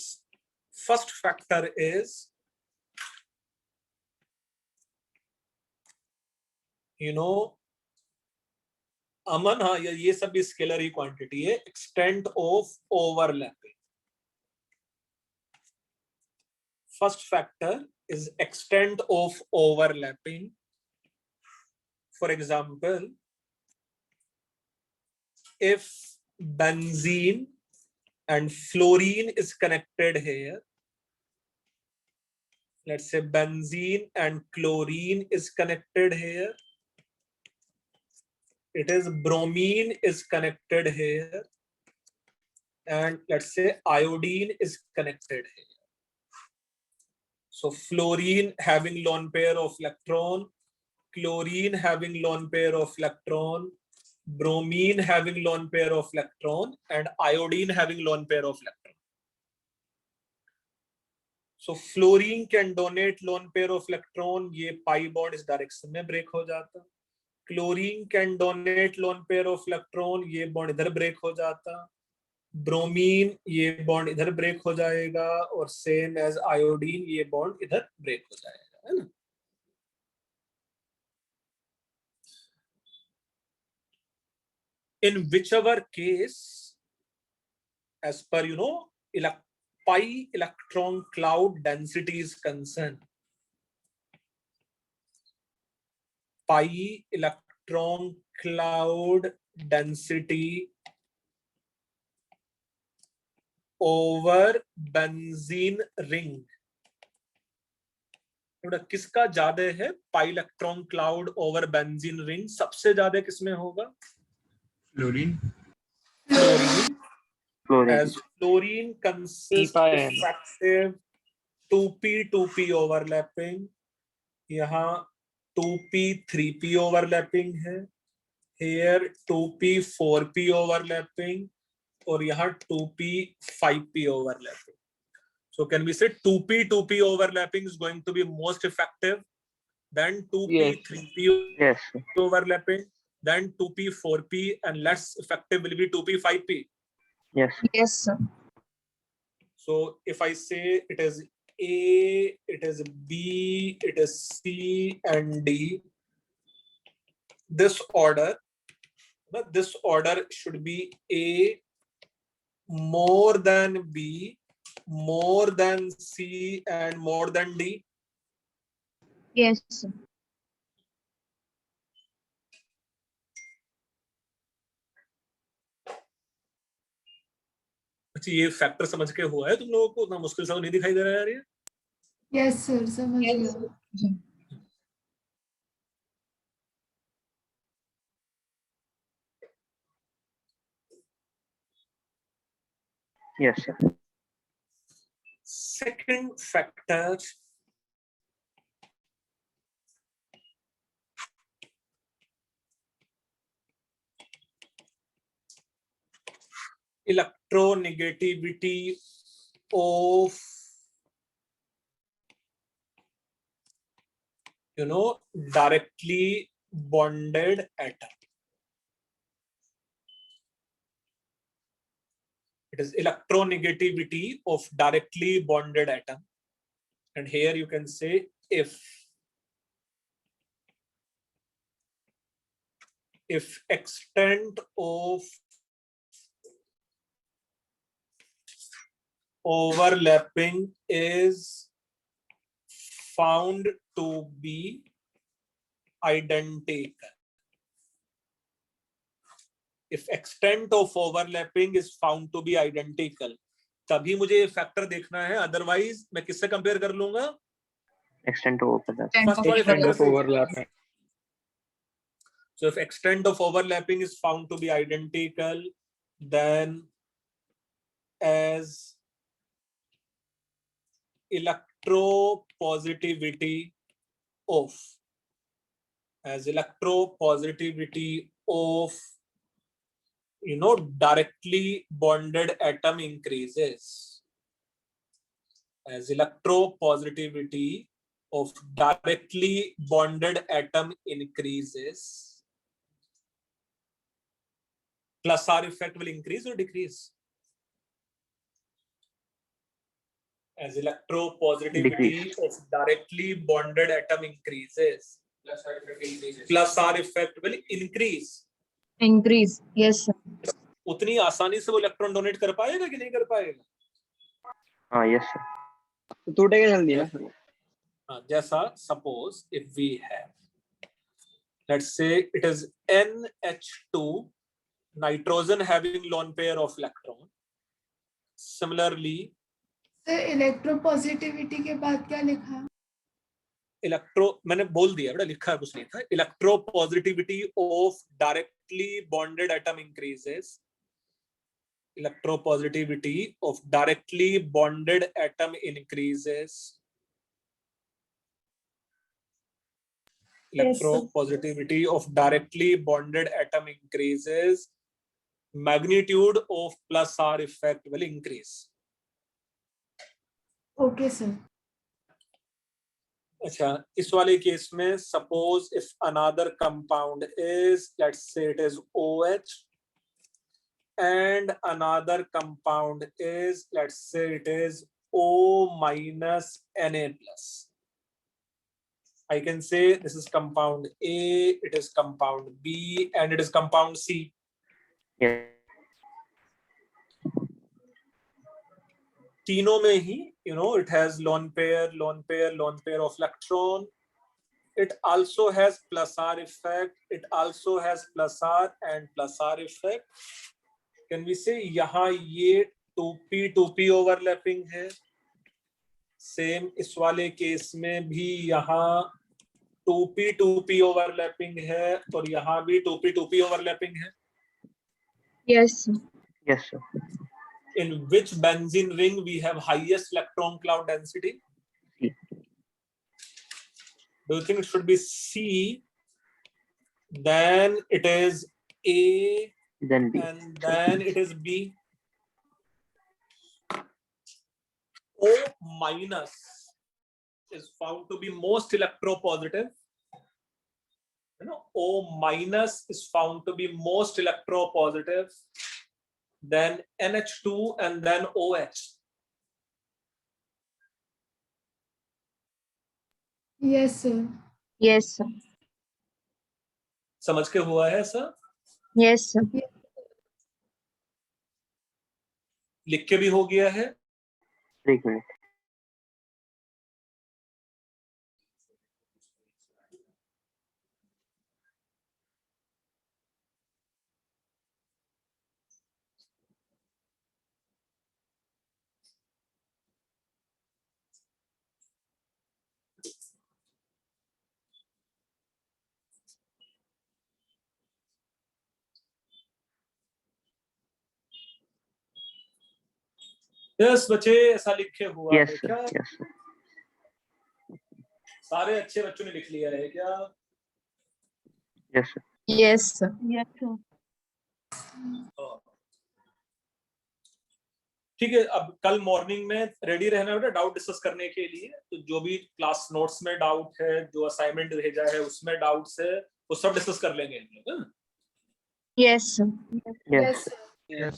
first factor is, you know, अमन, हाँ, ये सब भी scalar ही quantity है। Extent of overlapping, first factor is extent of overlapping. For example, if benzene and fluorine is connected here, let's say benzene and chlorine is connected here, it is bromine is connected here, and let's say iodine is connected here. So fluorine having lone pair of electron, chlorine having lone pair of electron, bromine having lone pair of electron, and iodine having lone pair of electron. So fluorine can donate lone pair of electron, ये pi bond इस direction में break हो जाता। Chlorine can donate lone pair of electron, ये bond इधर break हो जाता। Bromine ये बॉन्ड इधर ब्रेक हो जाएगा, और सेम एज आयोडीन ये बॉन्ड इधर ब्रेक हो जाएगा, है ना? In whichever case, as per pi electron cloud density is concerned, pi electron cloud density over benzene ring, किसका ज्यादा है? पाई electron cloud over benzene ring सबसे ज्यादा किसमें होगा? Fluorine. As fluorine consists effective 2p overlapping, यहाँ 2p 3p overlapping है, here 2p 4p overlapping, और यहाँ 2p 5p overlapping. So can we say 2p overlapping is going to be most effective, then 2p 3p overlapping, then 2p 4p, and less effective will be 2p 5p. Yes. Yes, sir. So if I say it is A, it is B, it is C and D, this order should be A, more than B, more than C, and more than D? Yes, sir. अच्छा, ये factor समझ के हुआ है तुम लोगों को? उतना मुश्किल सा तो नहीं दिखाई दे रहा है यार ये? Yes, sir. समझ गया. Yes, sir. Second factor, electronegativity of, directly bonded atom. It is electronegativity of directly bonded atom. And here you can say if extent of overlapping is found to be identical. If extent of overlapping is found to be identical, तभी मुझे ये factor देखना है, otherwise मैं किससे compare कर लूंगा? Extent to overlap. First वाले Extent फैक्टर of से. overlap. So if extent of overlapping is found to be identical, then as electropositivity of directly bonded atom increases, as electropositivity of directly bonded atom increases, plus R effect will increase or decrease? As electropositivity Decrease. of directly bonded atom increases, plus R effect will increase. Increase. Yes, sir. उतनी आसानी से वो electron donate कर पाएगा कि नहीं कर पाएगा? Yes, sir. तो टूटेगा जल्दी ना. जैसा suppose if we have, let's say it is NH2, nitrogen having lone pair of electron. Similarly, Sir, electropositivity के बाद क्या लिखा? मैंने बोल दिया बेटा, लिखा है कुछ नहीं था. Electropositivity of directly bonded atom increases. Electropositivity of directly bonded atom increases. Electropositivity of directly bonded atom increases. Magnitude of plus R effect will increase. Okay, sir. अच्छा, इस वाले केस में suppose if another compound is, let's say it is OH, and another compound is, let's say it is O minus Na plus. I can say this is compound A, it is compound B, and it is compound C. Yes. तीनों में ही, it has lone pair of electron. It also has plus R effect. It also has plus R and plus R effect. Can we say यहाँ ये 2p overlapping है? Same इस वाले case में भी यहाँ 2p overlapping है और यहाँ भी 2p overlapping है. Yes, sir. Yes, sir. In which benzene ring we have highest electron cloud density? C. Do you think it should be C? Then it is A, Then B. and then it is B. O minus is found to be most electropositive. O minus is found to be most electropositive. Then NH2 and then OH. Yes, sir. Yes, sir. समझ के हुआ है sir? Yes, sir. लिख के भी हो गया है? एक मिनट। यस बच्चे, ऐसा लिखे हुआ यस है सर, क्या? Yes sir. सारे अच्छे बच्चों ने लिख लिया है क्या? Yes sir. Yes, sir. ठीक है, अब कल मॉर्निंग में रेडी रहना बेटा डाउट डिस्कस करने के लिए। तो जो भी क्लास नोट्स में डाउट है, जो असाइनमेंट भेजा है उसमें डाउट्स है, वो सब डिस्कस कर लेंगे हम लोग, हाँ? Yes, sir. Yes Yes, sir. sir.